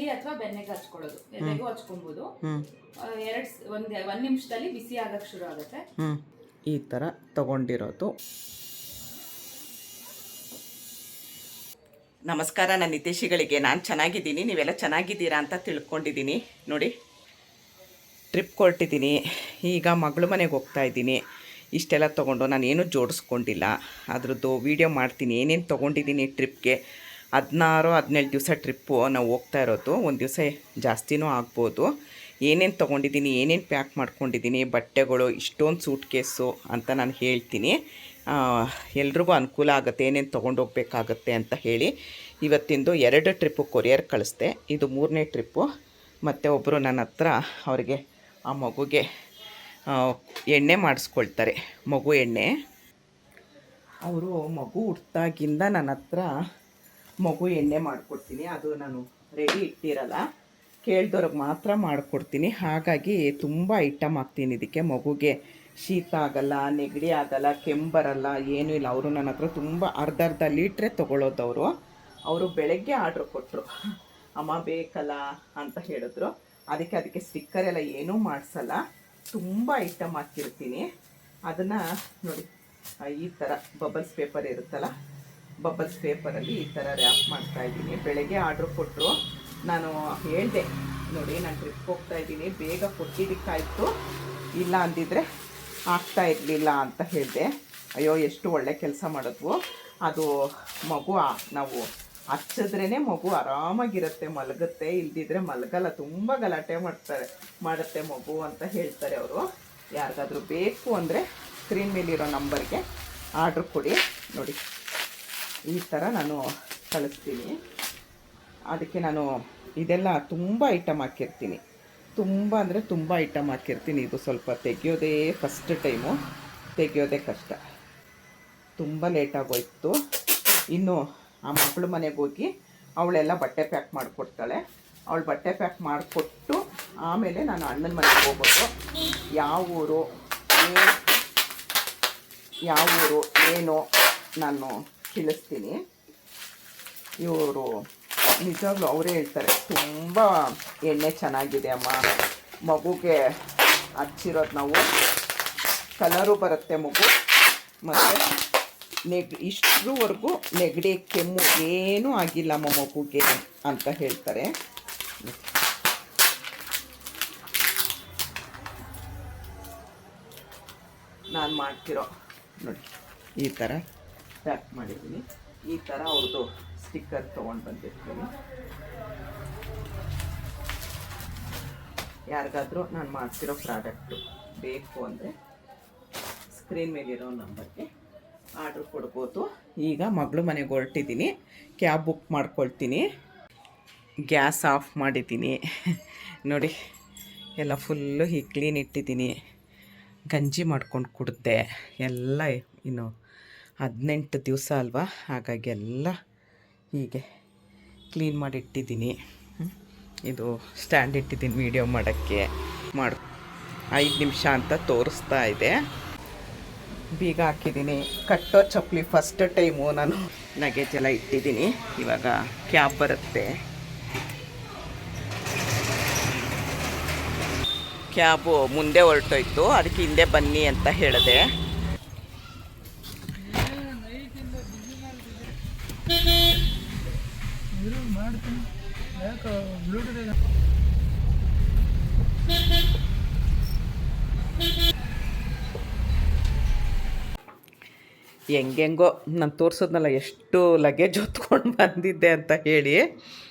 ಇಡ್ಲಿ ಅಥವಾ ಬೆಣ್ಣೆಗೆ ಹಚ್ಕೊಳ್ಳೋದು, ಎದೆಗೂ ಹಚ್ಕೊಬೋದು. ಒಂದ್ ನಿಮಿಷದಲ್ಲಿ ಬಿಸಿ ಆಗಕ್ಕೆ ಶುರು ಆಗುತ್ತೆ. ಈ ಥರ ತಗೊಂಡಿರೋದು. ನಮಸ್ಕಾರ ನನ್ನ ಹಿತೈಷಿಗಳಿಗೆ. ನಾನು ಚೆನ್ನಾಗಿದ್ದೀನಿ, ನೀವೆಲ್ಲ ಚೆನ್ನಾಗಿದ್ದೀರಾ ಅಂತ ತಿಳ್ಕೊಂಡಿದ್ದೀನಿ. ನೋಡಿ, ಟ್ರಿಪ್ ಹೊರಟಿದ್ದೀನಿ. ಈಗ ಮಗಳ ಮನೆಗೆ ಹೋಗ್ತಾ ಇದ್ದೀನಿ. ಇಷ್ಟೆಲ್ಲ ತೊಗೊಂಡು ನಾನೇನು ಜೋಡಿಸ್ಕೊಂಡಿಲ್ಲ. ಅದ್ರದ್ದು ವೀಡಿಯೋ ಮಾಡ್ತೀನಿ, ಏನೇನು ತೊಗೊಂಡಿದ್ದೀನಿ ಟ್ರಿಪ್ಗೆ. 16-17 ದಿವಸ ಟ್ರಿಪ್ಪು ನಾವು ಹೋಗ್ತಾ ಇರೋದು. ಒಂದು ದಿವಸ ಜಾಸ್ತಿನೂ ಆಗ್ಬೋದು. ಏನೇನು ತೊಗೊಂಡಿದ್ದೀನಿ, ಏನೇನು ಪ್ಯಾಕ್ ಮಾಡ್ಕೊಂಡಿದ್ದೀನಿ, ಬಟ್ಟೆಗಳು, ಇಷ್ಟೊಂದು ಸೂಟ್ ಕೇಸು ಅಂತ ನಾನು ಹೇಳ್ತೀನಿ. ಎಲ್ರಿಗೂ ಅನುಕೂಲ ಆಗುತ್ತೆ, ಏನೇನು ತೊಗೊಂಡೋಗ್ಬೇಕಾಗತ್ತೆ ಅಂತ ಹೇಳಿ. ಇವತ್ತಿಂದು 2 ಟ್ರಿಪ್ಪು ಕೊರಿಯರ್ ಕಳಿಸ್ದೆ. ಇದು 3ನೇ ಟ್ರಿಪ್ಪು. ಮತ್ತು ಒಬ್ಬರು ನನ್ನ ಹತ್ರ ಅವರಿಗೆ ಆ ಮಗುಗೆ ಎಣ್ಣೆ ಮಾಡಿಸ್ಕೊಳ್ತಾರೆ, ಮಗು ಎಣ್ಣೆ. ಅವರು ಮಗು ಹುಟ್ಟಿದಾಗಿಂದ ನನ್ನ ಹತ್ರ ಮಗು ಎಣ್ಣೆ ಮಾಡಿಕೊಡ್ತೀನಿ. ಅದು ನಾನು ರೆಡಿ ಇಟ್ಟಿರಲ್ಲ, ಕೇಳ್ದವ್ರಿಗೆ ಮಾತ್ರ ಮಾಡಿಕೊಡ್ತೀನಿ. ಹಾಗಾಗಿ ತುಂಬ ಐಟಮ್ ಹಾಕ್ತೀನಿ ಇದಕ್ಕೆ. ಮಗುಗೆ ಶೀತ ಆಗಲ್ಲ, ನೆಗಡಿ ಆಗಲ್ಲ, ಕೆಮ್ಮರಲ್ಲ, ಏನೂ ಇಲ್ಲ. ಅವರು ನನ್ನ ಹತ್ರ ತುಂಬ ಅರ್ಧ ಲೀಟ್ರೇ ತೊಗೊಳ್ಳೋದವರು. ಅವರು ಬೆಳಗ್ಗೆ ಆರ್ಡ್ರ್ ಕೊಟ್ಟರು, ಅಮ್ಮ ಬೇಕಲ್ಲ ಅಂತ ಹೇಳಿದ್ರು. ಅದಕ್ಕೆ ಸ್ಟಿಕ್ಕರ್ ಎಲ್ಲ ಏನೂ ಮಾಡಿಸಲ್ಲ, ತುಂಬ ಐಟಮ್ ಹಾಕಿರ್ತೀನಿ. ಅದನ್ನು ನೋಡಿ, ಈ ಥರ ಬಬಲ್ಸ್ ಪೇಪರ್ ಇರುತ್ತಲ್ಲ, ಬಬಲ್ಸ್ ಪೇಪರಲ್ಲಿ ಈ ಥರ ರ್ಯಾಪ್ ಮಾಡ್ತಾಯಿದ್ದೀನಿ. ಬೆಳಗ್ಗೆ ಆರ್ಡ್ರ್ ಕೊಟ್ಟರು. ನಾನು ಹೇಳಿದೆ, ನೋಡಿ ನಾನು ಟ್ರಿಪ್ ಹೋಗ್ತಾಯಿದ್ದೀನಿ, ಬೇಗ ಕೊಟ್ಟಿದ್ದಕ್ಕಾಯಿತು, ಇಲ್ಲ ಅಂದಿದ್ರೆ ಆಗ್ತಾ ಇರಲಿಲ್ಲ ಅಂತ ಹೇಳಿದೆ. ಅಯ್ಯೋ ಎಷ್ಟು ಒಳ್ಳೆ ಕೆಲಸ ಮಾಡಿದ್ವು. ಅದು ಮಗು ನಾವು ಹಚ್ಚಿದ್ರೇ ಮಗು ಆರಾಮಾಗಿರುತ್ತೆ, ಮಲಗುತ್ತೆ. ಇಲ್ದಿದ್ರೆ ಮಲಗಲ್ಲ, ತುಂಬ ಗಲಾಟೆ ಮಾಡುತ್ತೆ ಮಗು ಅಂತ ಹೇಳ್ತಾರೆ ಅವರು. ಯಾರಿಗಾದ್ರೂ ಬೇಕು ಅಂದರೆ ಸ್ಕ್ರೀನ್ ಮೇಲಿರೋ ನಂಬರ್ಗೆ ಆರ್ಡ್ರ್ ಕೊಡಿ. ನೋಡಿ, ಈ ಥರ ನಾನು ಕಳಿಸ್ತೀನಿ. ಅದಕ್ಕೆ ನಾನು ಇದೆಲ್ಲ ತುಂಬ ಐಟಮ್ ಹಾಕಿರ್ತೀನಿ, ತುಂಬ ಅಂದರೆ ತುಂಬ ಐಟಮ್ ಹಾಕಿರ್ತೀನಿ. ಇದು ಸ್ವಲ್ಪ ತೆಗೆಯೋದೇ ಫಸ್ಟ್ ಟೈಮು, ತೆಗೆಯೋದೇ ಕಷ್ಟ, ತುಂಬ ಲೇಟಾಗೋಯ್ತು. ಇನ್ನು ಆ ಮಕ್ಕಳು ಮನೆಗೆ ಹೋಗಿ ಅವಳೆಲ್ಲ ಬಟ್ಟೆ ಪ್ಯಾಕ್ ಮಾಡಿಕೊಡ್ತಾಳೆ. ಅವಳು ಬಟ್ಟೆ ಪ್ಯಾಕ್ ಮಾಡಿಕೊಟ್ಟು ಆಮೇಲೆ ನಾನು ಅಣ್ಣನ ಮನೆಗೆ ಹೋಗ್ಬೇಕು. ಯಾವ ಊರು ಏನೋ ನಾನು ತಿಳಿಸ್ತೀನಿ. ಇವರು ನಿಜವಾಗ್ಲೂ ಅವರೇ ಹೇಳ್ತಾರೆ, ತುಂಬ ಎಣ್ಣೆ ಚೆನ್ನಾಗಿದೆ ಅಮ್ಮ, ಮಗುಗೆ ಹಚ್ಚಿರೋದು ನಾವು, ಕಲರು ಬರುತ್ತೆ ಮಗು, ಮತ್ತು ಇಷ್ಟರವರೆಗೂ ನೆಗಡಿ ಕೆಮ್ಮು ಏನೂ ಆಗಿಲ್ಲಮ್ಮ ಮಗುಗೆ ಅಂತ ಹೇಳ್ತಾರೆ. ನಾನು ಮಾಡ್ತಿರೋ ನೋಡಿ, ಈ ಥರ ಪ್ಯಾಕ್ ಮಾಡಿದ್ದೀನಿ. ಈ ಥರ ಅವ್ರದ್ದು ಸ್ಟಿಕ್ಕರ್ ತೊಗೊಂಡು ಬಂದಿರ್ತೀನಿ. ಯಾರಿಗಾದ್ರೂ ನಾನು ಮಾಡ್ತಿರೋ ಪ್ರಾಡಕ್ಟು ಬೇಕು ಅಂದರೆ ಸ್ಕ್ರೀನ್ ಮೇಲಿರೋ ನಂಬರ್ಗೆ ಆರ್ಡ್ರ್ ಕೊಡ್ಬೋದು. ಈಗ ಮಗಳು ಮನೆಗೆ ಹೊರಟಿದ್ದೀನಿ, ಕ್ಯಾಬ್ ಬುಕ್ ಮಾಡ್ಕೊಳ್ತೀನಿ. ಗ್ಯಾಸ್ ಆಫ್ ಮಾಡಿದ್ದೀನಿ. ನೋಡಿ, ಎಲ್ಲ ಫುಲ್ಲು ಹೀಗೆ ಕ್ಲೀನ್ ಇಟ್ಟಿದ್ದೀನಿ. ಗಂಜಿ ಮಾಡ್ಕೊಂಡು ಕುಡಿದೆ. ಎಲ್ಲ ಇನ್ನು 18 ದಿವಸ ಅಲ್ವಾ, ಹಾಗಾಗಿ ಎಲ್ಲ ಹೀಗೆ ಕ್ಲೀನ್ ಮಾಡಿಟ್ಟಿದ್ದೀನಿ. ಇದು ಸ್ಟ್ಯಾಂಡ್ ಇಟ್ಟಿದ್ದೀನಿ ವೀಡಿಯೋ ಮಾಡೋಕ್ಕೆ. 5 ನಿಮಿಷ ಅಂತ ತೋರಿಸ್ತಾ ಇದೆ. ಬೀಗ ಹಾಕಿದ್ದೀನಿ. ಕಟ್ಟೋ ಚಪ್ಪಲಿ ಫಸ್ಟ್ ಟೈಮು ನಾನು ಲಗೇಜ್ ಎಲ್ಲ ಇಟ್ಟಿದ್ದೀನಿ. ಇವಾಗ ಕ್ಯಾಬ್ ಬರುತ್ತೆ. ಕ್ಯಾಬು ಮುಂದೆ ಹೊರಟೋಯ್ತು, ಅದಕ್ಕೆ ಹಿಂದೆ ಬನ್ನಿ ಅಂತ ಹೇಳಿದೆ. ಹೆಂಗೆಂಗೋ ನಾನು ತೋರಿಸೋದ್ನಲ್ಲ ಎಷ್ಟು ಲಗೇಜ್ ಹೊತ್ಕೊಂಡು ಬಂದಿದ್ದೆ ಅಂತ ಹೇಳಿ.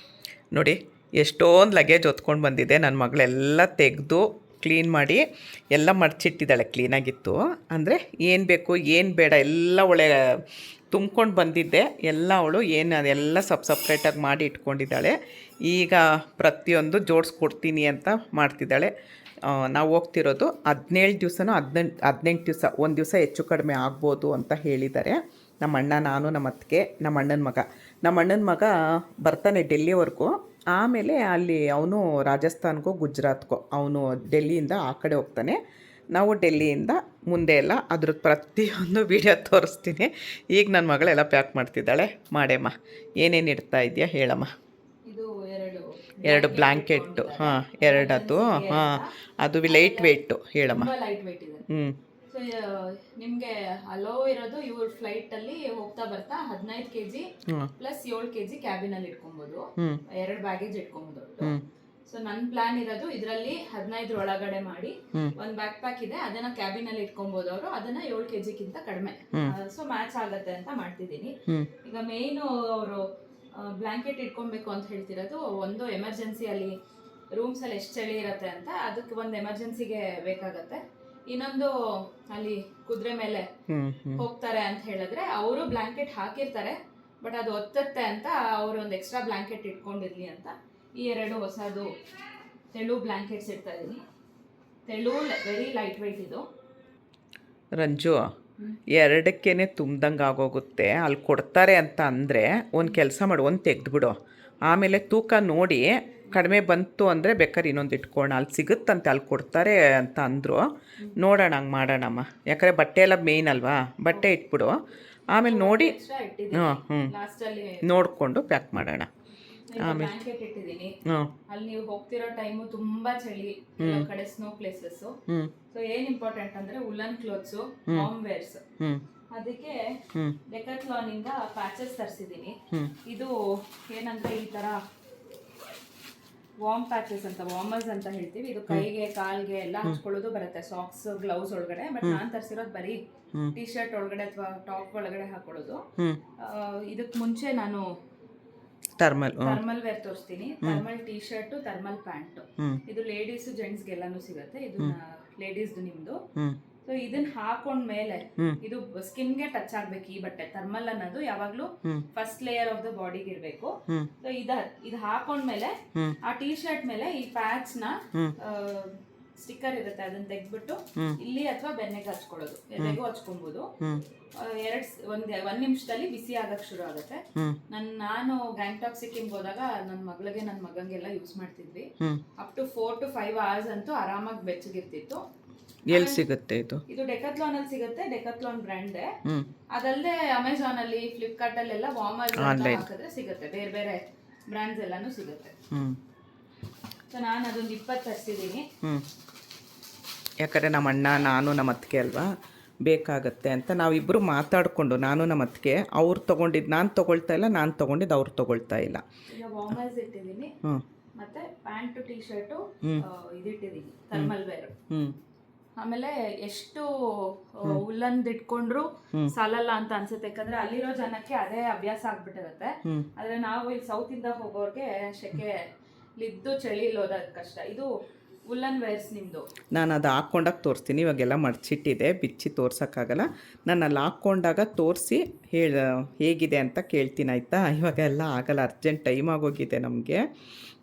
ನೋಡಿ, ಎಷ್ಟೊಂದು ಲಗೇಜ್ ಹೊತ್ಕೊಂಡು ಬಂದಿದ್ದೆ. ನನ್ನ ಮಗಳೆಲ್ಲ ತೆಗೆದು ಕ್ಲೀನ್ ಮಾಡಿ ಎಲ್ಲ ಮಡಚಿಟ್ಟಿದ್ದಾಳೆ. ಕ್ಲೀನಾಗಿತ್ತು ಅಂದರೆ ಏನು ಬೇಕು ಏನು ಬೇಡ ಎಲ್ಲ ಒಳ್ಳೆ ತುಂಬ್ಕೊಂಡು ಬಂದಿದ್ದೆ. ಎಲ್ಲ ಅವಳು ಅದೆಲ್ಲ ಸಪ್ರೇಟಾಗಿ ಮಾಡಿ ಇಟ್ಕೊಂಡಿದ್ದಾಳೆ. ಈಗ ಪ್ರತಿಯೊಂದು ಜೋಡಿಸ್ಕೊಡ್ತೀನಿ ಅಂತ ಮಾಡ್ತಿದ್ದಾಳೆ. ನಾವು ಹೋಗ್ತಿರೋದು 17 ದಿವಸನೋ 18 ದಿವಸ, ಒಂದು ದಿವಸ ಹೆಚ್ಚು ಕಡಿಮೆ ಆಗ್ಬೋದು ಅಂತ ಹೇಳಿದ್ದಾರೆ. ನಮ್ಮ ಅಣ್ಣ, ನಾನು, ನಮ್ಮ ಅತ್ತಿಗೆ, ನಮ್ಮ ಅಣ್ಣನ ಮಗ ಬರ್ತಾನೆ ಡೆಲ್ಲಿವರೆಗೂ. ಆಮೇಲೆ ಅಲ್ಲಿ ಅವನು ರಾಜಸ್ಥಾನ್ಗೋ ಗುಜರಾತ್ಗೋ, ಅವನು ಡೆಲ್ಲಿಯಿಂದ ಆ ಕಡೆ ಹೋಗ್ತಾನೆ. ನಾವು ಡೆಲ್ಲಿಯಿಂದ ಮುಂದೆ ಎಲ್ಲ ಅದ್ರದ್ದು ಪ್ರತಿಯೊಂದು ವೀಡಿಯೋ ತೋರಿಸ್ತೀನಿ. ಈಗ ನನ್ನ ಮಗಳೆಲ್ಲ ಪ್ಯಾಕ್ ಮಾಡ್ತಿದ್ದಾಳೆ. ಮಾಡೇಮ್ಮ, ಏನೇನು ಇಡ್ತಾ ಇದೆಯಾ ಹೇಳಮ್ಮ. ಇದು 2 2 ಬ್ಲ್ಯಾಂಕೆಟ್ಟು, ಹಾಂ, 2 ಅದು, ಹಾಂ, ಅದು ಲೈಟ್ ವೆಯ್ಟು ಹೇಳಮ್ಮ. ತುಂಬಾ ಲೈಟ್ ವೆಯ್ಟ್ ಇದೆ. ಹ್ಞೂ ಸೊ ನಿಮ್ಗೆ ಅಲೋ ಇರೋದು ಇವ್ರ ಫ್ಲೈಟ್ ಅಲ್ಲಿ ಹೋಗ್ತಾ ಬರ್ತಾ 15 kg ಪ್ಲಸ್ 7 kg ಕ್ಯಾಬಿನ್ ಅಲ್ಲಿ ಇಟ್ಕೊಬಹುದು, 2 ಬ್ಯಾಗೇಜ್ ಇಟ್ಕೊಬಹುದು. ಸೊ ನನ್ನ ಪ್ಲಾನ್ ಇರೋದು ಇದರಲ್ಲಿ 15 ಒಳಗಡೆ ಮಾಡಿ ಒಂದ್ ಬ್ಯಾಕ್ ಪ್ಯಾಕ್ ಇದೆ, ಅದನ್ನ ಕ್ಯಾಬಿನ್ ಅಲ್ಲಿ ಇಟ್ಕೊಬಹುದು ಅವರು, ಅದನ್ನ 7 kg ಗಿಂತ ಕಡಿಮೆ, ಸೊ ಮ್ಯಾಚ್ ಆಗತ್ತೆ ಅಂತ ಮಾಡ್ತಿದ್ದೀನಿ. ಈಗ ಮೇನ್ ಅವರು ಬ್ಲಾಂಕೆಟ್ ಇಟ್ಕೊಬೇಕು ಅಂತ ಹೇಳ್ತಿರೋದು, ಒಂದು ಎಮರ್ಜೆನ್ಸಿ ಅಲ್ಲಿ ರೂಮ್ಸ್ ಅಲ್ಲಿ ಎಷ್ಟು ಚಳಿ ಇರತ್ತೆ ಅಂತ ಅದಕ್ಕೆ ಒಂದು ಎಮರ್ಜೆನ್ಸಿಗೆ ಬೇಕಾಗತ್ತೆ. ಇನ್ನೊಂದು ಅಲ್ಲಿ ಕುದುರೆ ಮೇಲೆ ಹೋಗ್ತಾರೆ ಅಂತ ಹೇಳಿದ್ರೆ ಅವರು ಬ್ಲಾಂಕೆಟ್ ಹಾಕಿರ್ತಾರೆ, ಬಟ್ ಅದು ಒತ್ತತ್ತೆ ಅಂತ ಅವರು ಒಂದು ಎಕ್ಸ್ಟ್ರಾ ಬ್ಲಾಂಕೆಟ್ ಇಟ್ಕೊಂಡಿರ್ಲಿ ಅಂತ ಈ 2 ಹೊಸದು ತೆಳು ಬ್ಲಾಂಕೆಟ್ಸ್ ಇಡ್ತಾ ಇದೀನಿ. ತೆಳು ವೆರಿ ಲೈಟ್ ವೆಯ್ಟ್ ಇದು. ರಂಜು, 2ಕ್ಕೇನೆ ತುಂಬ್ದಂಗೆ ಆಗೋಗುತ್ತೆ. ಅಲ್ಲಿ ಕೊಡ್ತಾರೆ ಅಂತ ಅಂದರೆ ಒಂದು ಕೆಲಸ ಮಾಡು, ಒಂದು ತೆಗೆದ್ಬಿಡು, ಆಮೇಲೆ ತೂಕ ನೋಡಿ ಕಡಿಮೆ ಬಂತು ಅಂದರೆ ಬೇಕಾದ್ರೆ ಇನ್ನೊಂದು ಇಟ್ಕೊಳ್ಳೋಣ. ಅಲ್ಲಿ ಸಿಗುತ್ತಂತೆ, ಅಲ್ಲಿ ಕೊಡ್ತಾರೆ ಅಂತ ಅಂದರು. ನೋಡೋಣ, ಹಂಗೆ ಮಾಡೋಣಮ್ಮ. ಯಾಕಂದರೆ ಬಟ್ಟೆ ಎಲ್ಲ ಮೇಯ್ನ್ ಅಲ್ವಾ, ಬಟ್ಟೆ ಇಟ್ಬಿಡು, ಆಮೇಲೆ ನೋಡಿ ನೋಡಿಕೊಂಡು ಪ್ಯಾಕ್ ಮಾಡೋಣ. ಬ್ಲಾಂಕೆಟ್ ಇಟ್ಟಿದ್ದೀನಿ. ಅಲ್ಲಿ ನೀವು ಹೋಗ್ತಿರೋ ಟೈಮು ತುಂಬಾ ಚಳಿ, ಕಡೆ ಸ್ನೋ ಪ್ಲೇಸಸ್. ಸೊ ಏನ್ ಇಂಪಾರ್ಟೆಂಟ್ ಅಂದ್ರೆ ಉಲ್ಲನ್ ಕ್ಲೋತ್ಸ್, ವಾರ್ಮ್ ವೇರ್ಸ್. ಅದಕ್ಕೆ ಡೆಕಾಥ್ಲಾನ್ ಇಂದ ಪ್ಯಾಚಸ್ ತರಿಸಿದೀನಿ. ಇದು ಏನಂದ್ರೆ ಈ ತರ ವಾರ್ಮ್ ಪ್ಯಾಚಸ್ ಅಂತ, ವಾರ್ಮರ್ಸ್ ಅಂತ ಹೇಳ್ತೀವಿ. ಇದು ಕೈಗೆ ಕಾಲ್ಗೆ ಎಲ್ಲ ಹಚ್ಕೊಳ್ಳೋದು ಬರುತ್ತೆ, ಸಾಕ್ಸ್ ಗ್ಲೌಸ್ ಒಳಗಡೆ. ಬಟ್ ನಾನ್ ತರಿಸಿರೋದು ಬರೀ ಟಿ ಶರ್ಟ್ ಒಳಗಡೆ ಅಥವಾ ಟಾಪ್ ಒಳಗಡೆ ಹಾಕೊಳ್ಳೋದು. ಇದಕ್ ಮುಂಚೆ ನಾನು ಥರ್ಮಲ್ ವೇರ್ ತೋರಿಸ್ತೀನಿ. Thermal T shirt, thermal pant. ಇದು ಲೇಡೀಸ್ ಜೆಂಟ್ಸ್ ಗೆಲ್ಲಾನು ಸಿಗುತ್ತೆ. ಇದು ಲೇಡೀಸ್ ನಿಮ್ದು. ಸೊ ಇದನ್ನ ಹಾಕೊಂಡ್ಮೇಲೆ ಇದು ಸ್ಕಿನ್ ಗೆ ಟಚ್ ಆಗ್ಬೇಕು ಈ ಬಟ್ಟೆ. ಥರ್ಮಲ್ ಅನ್ನೋದು ಯಾವಾಗ್ಲೂ ಫಸ್ಟ್ ಲೇಯರ್ ಆಫ್ ದ ಬಾಡಿಗೆ ಇರ್ಬೇಕು. ಸೊ ಇದು ಹಾಕೊಂಡ್ಮೇಲೆ ಆ ಟಿ ಶರ್ಟ್ ಮೇಲೆ ಈ ಪ್ಯಾಚ್ ನ ಸ್ಟಿಕ್ಕರ್ ಇರುತ್ತೆ, ಅದನ್ನ ತೆಗ್ದ್ಬಿಟ್ಟು ಇಲ್ಲಿ ಅಥವಾ ಬೆನ್ನೆಗೆ ಹಚ್ಕೊಳ್ಳೋದು, ಎದೆಗೂ ಹಚ್ಕೊಬಹುದು. ಒಂದ್ ನಿಮಿಷದಲ್ಲಿ ಬಿಸಿ ಆಗಕ್ ಶುರು ಆಗುತ್ತೆ. ನಾನು ಗ್ಯಾಂಗ್ಟಾಕ್ ಸಿಕ್ಕಿಂಗ್ ಹೋದಾಗ ನನ್ನ ಮಗಳಿಗೆ ನನ್ನ ಮಗಂಗೆಲ್ಲ ಯೂಸ್ ಮಾಡ್ತಿದ್ವಿ. ಅಪ್ ಟು 4 to 5 hours ಅಂತೂ ಆರಾಮಾಗಿ ಬೆಚ್ಚಗಿರ್ತಿತ್ತು. ಎಲ್ಲಿ ಸಿಗುತ್ತೆ ಇದು? ಇದು ಡೆಕಾಥ್ಲಾನ್ ಅಲ್ಲಿ ಸಿಗುತ್ತೆ, ಡೆಕಾಥ್ಲಾನ್ ಬ್ರ್ಯಾಂಡ್. ಅದಲ್ಲದೆ ಅಮೆಝಾನ್ ಅಲ್ಲಿ, ಫ್ಲಿಪ್ಕಾರ್ಟ್ ಅಲ್ಲೆಲ್ಲ ವಾರ್ಮರ್ಸ್ ಹಾಕಿದ್ರೆ ಸಿಗುತ್ತೆ, ಬೇರೆ ಬೇರೆ ಬ್ರ್ಯಾಂಡ್ಸ್ ಎಲ್ಲಾನು ಸಿಗುತ್ತೆ. ಸೊ ನಾನು ಅದೊಂದು 20 ತರಿಸಿದ್ದೀನಿ. ಯಾಕಂದರೆ ನಮ್ಮ ಅಣ್ಣ, ನಾನು, ನಮ್ಮ ಅತ್ತಿಗೆ ಅಲ್ವಾ, ಬೇಕಾಗತ್ತೆ ಅಂತ ನಾವಿಬ್ಬರು ಮಾತಾಡಿಕೊಂಡು, ನಾನು ನಮ್ಮ ಅತ್ತಿಗೆ, ಅವ್ರು ತೊಗೊಂಡಿದ್ದು ನಾನು ತೊಗೊಳ್ತಾ ಇಲ್ಲ, ನಾನು ತೊಗೊಂಡಿದ್ದು ಅವ್ರು ತೊಗೊಳ್ತಾ ಇಲ್ಲ. ಈಗ ವಾರ್ಮರ್ಸ್ ಇಟ್ಟಿದ್ದೀನಿ, ಮತ್ತೆ ಪ್ಯಾಂಟ್ ಟಿ ಶರ್ಟು ಇದಿಟ್ಟಿದ್ದೀನಿ, ಥರ್ಮಲ್ ವೇರ್. ಆಮೇಲೆ ಎಷ್ಟು ಉಲ್ಲಂದ್ ಇಟ್ಕೊಂಡ್ರು ಸಾಲಲ್ಲ ಅಂತ ಅನ್ಸುತ್ತೆ, ಯಾಕಂದ್ರೆ ಅಲ್ಲಿರೋ ಜನಕ್ಕೆ ಅದೇ ಅಭ್ಯಾಸ ಆಗ್ಬಿಟ್ಟಿರುತ್ತೆ. ಆದ್ರೆ ನಾವು ಇಲ್ಲಿ ಸೌತ್ ಇಂದ ಹೋಗೋರ್ಗೆ ಶೆಕೆ ಲಿದ್ದು ಚಳಿ ಹೋದಾಗ ಕಷ್ಟ. ಇದು ಉಲ್ಲನ್ ವೇರ್ಸ್ ನಿಮ್ಮದು. ನಾನು ಅದು ಹಾಕ್ಕೊಂಡಾಗ ತೋರಿಸ್ತೀನಿ. ಇವಾಗೆಲ್ಲ ಮಡ್ಚಿಟ್ಟಿದೆ, ಬಿಚ್ಚಿ ತೋರ್ಸೋಕ್ಕಾಗಲ್ಲ. ನಾನು ಅಲ್ಲಿ ಹಾಕ್ಕೊಂಡಾಗ ತೋರಿಸಿ ಹೇಗಿದೆ ಅಂತ ಕೇಳ್ತೀನಿ, ಆಯಿತಾ? ಇವಾಗೆಲ್ಲ ಆಗಲ್ಲ, ಅರ್ಜೆಂಟ್ ಟೈಮ್ ಆಗೋಗಿದೆ ನಮಗೆ.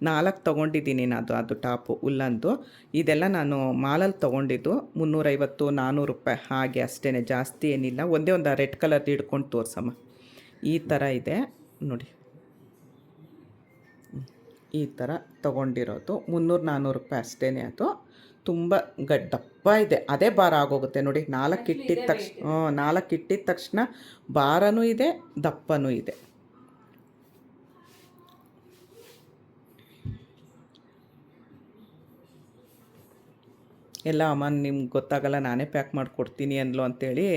4 ತೊಗೊಂಡಿದ್ದೀನಿ ನಾನು, ಅದು ಟಾಪು ಉಲ್ಲಂದು. ಇದೆಲ್ಲ ನಾನು ಮಾಲಲ್ಲಿ ತೊಗೊಂಡಿದ್ದು 350-400 ರೂಪಾಯಿ ಹಾಗೆ ಅಷ್ಟೇ, ಜಾಸ್ತಿ ಏನಿಲ್ಲ. ಒಂದೇ ಒಂದು ರೆಡ್ ಕಲರ್ದು ಹಿಡ್ಕೊಂಡು ತೋರ್ಸಮ್ಮ. ಈ ಥರ ಇದೆ ನೋಡಿ, ಈ ಥರ ತೊಗೊಂಡಿರೋದು 300-400 ರೂಪಾಯಿ ಅಷ್ಟೇ. ಅದು ತುಂಬ ದಪ್ಪ ಇದೆ, ಅದೇ ಭಾರ ಆಗೋಗುತ್ತೆ ನೋಡಿ. 4 ಇಟ್ಟಿದ ತಕ್ಷಣ ಭಾರನೂ ಇದೆ, ದಪ್ಪನೂ ಇದೆ. ಎಲ್ಲ ಅಮ್ಮ ನಿಮ್ಗೆ ಗೊತ್ತಾಗಲ್ಲ, ನಾನೇ ಪ್ಯಾಕ್ ಮಾಡಿಕೊಡ್ತೀನಿ ಅಂದ್ಲು ಅಂತೇಳಿ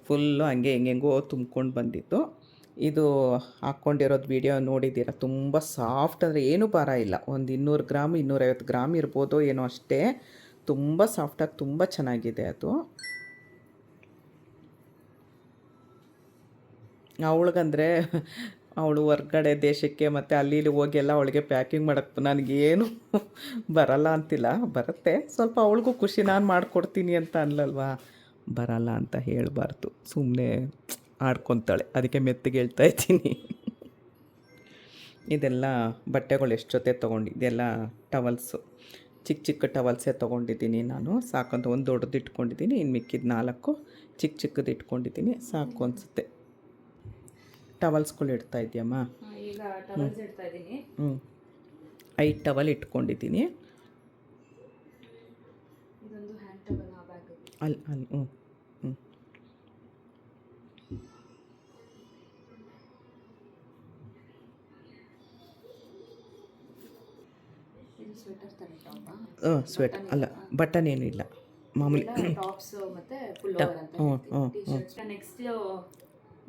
ಫುಲ್ಲು ಹಂಗೆ ಹೆಂಗೆಂಗೋ ತುಂಬ್ಕೊಂಡು ಬಂದಿತ್ತು. ಇದು ಹಾಕ್ಕೊಂಡಿರೋದು ವಿಡಿಯೋ ನೋಡಿದ್ದೀರ, ತುಂಬ ಸಾಫ್ಟ್, ಅಂದರೆ ಏನೂ ಭಾರ ಇಲ್ಲ. ಒಂದು 200 ಗ್ರಾಮ್ 250 ಗ್ರಾಮ್ ಇರ್ಬೋದು ಏನೋ ಅಷ್ಟೇ. ತುಂಬ ಸಾಫ್ಟಾಗಿ ತುಂಬ ಚೆನ್ನಾಗಿದೆ ಅದು. ಅವಳಿಗಂದರೆ ಅವಳು ಹೊರ್ಗಡೆ ದೇಶಕ್ಕೆ ಮತ್ತು ಅಲ್ಲಿ ಹೋಗೆಲ್ಲ ಅವಳಿಗೆ ಪ್ಯಾಕಿಂಗ್ ಮಾಡೋಕ್ಕೆ ನನಗೇನು ಬರಲ್ಲ ಅಂತಿಲ್ಲ, ಬರುತ್ತೆ ಸ್ವಲ್ಪ. ಅವಳಿಗೂ ಖುಷಿ, ನಾನು ಮಾಡಿಕೊಡ್ತೀನಿ ಅಂತ ಅನ್ಲಲ್ವಾ. ಬರಲ್ಲ ಅಂತ ಹೇಳಬಾರ್ದು, ಸುಮ್ಮನೆ ಆಡ್ಕೊತಾಳೆ, ಅದಕ್ಕೆ ಮೆತ್ತಗೆ ಹೇಳ್ತಾ ಇದ್ದೀನಿ. ಇದೆಲ್ಲ ಬಟ್ಟೆಗಳು ಎಷ್ಟು ಜೊತೆ ತೊಗೊಂಡಿದ್ದೆ, ಇದೆಲ್ಲ ಟವಲ್ಸು, ಚಿಕ್ಕ ಚಿಕ್ಕ ಟವಲ್ಸೇ ತೊಗೊಂಡಿದ್ದೀನಿ ನಾನು. ಸಾಕಂತ ಒಂದು ದೊಡ್ಡದು ಇಟ್ಕೊಂಡಿದ್ದೀನಿ, ಇನ್ನು ಮಿಕ್ಕಿದ 4 ಚಿಕ್ಕ ಚಿಕ್ಕದು ಇಟ್ಕೊಂಡಿದ್ದೀನಿ, ಸಾಕು ಅನಿಸುತ್ತೆ. ಟವಲ್ಸ್ಗಳು ಇಡ್ತಾ ಇದೆಯಮ್ಮ? ಈಗ ಟವಲ್ಸ್ ಇಡ್ತಾ ಇದ್ದೀನಿ. 5 ಟವಲ್ ಇಟ್ಕೊಂಡಿದ್ದೀನಿ. ಇದೊಂದು ಹ್ಯಾಂಡ್ ಟವಲ್, ಆ ಬ್ಯಾಗ್ ಅಲ್ಲಿ ಇದು ಸ್ವೆಟರ್ ಥರ ಟಾಪಾ? ಸ್ವೆಟ್ ಅಲ್ಲ, ಬಟನ್ ಏನಿಲ್ಲ, ಮಾಮೂಲಿ ಟಾಪ್ಸ್ ಮತ್ತೆ ಪುಲ್ಲೋವರ್ ಅಂತ ಟಿ ಶರ್ಟ್ಸ್. ನೆಕ್ಸ್ಟ್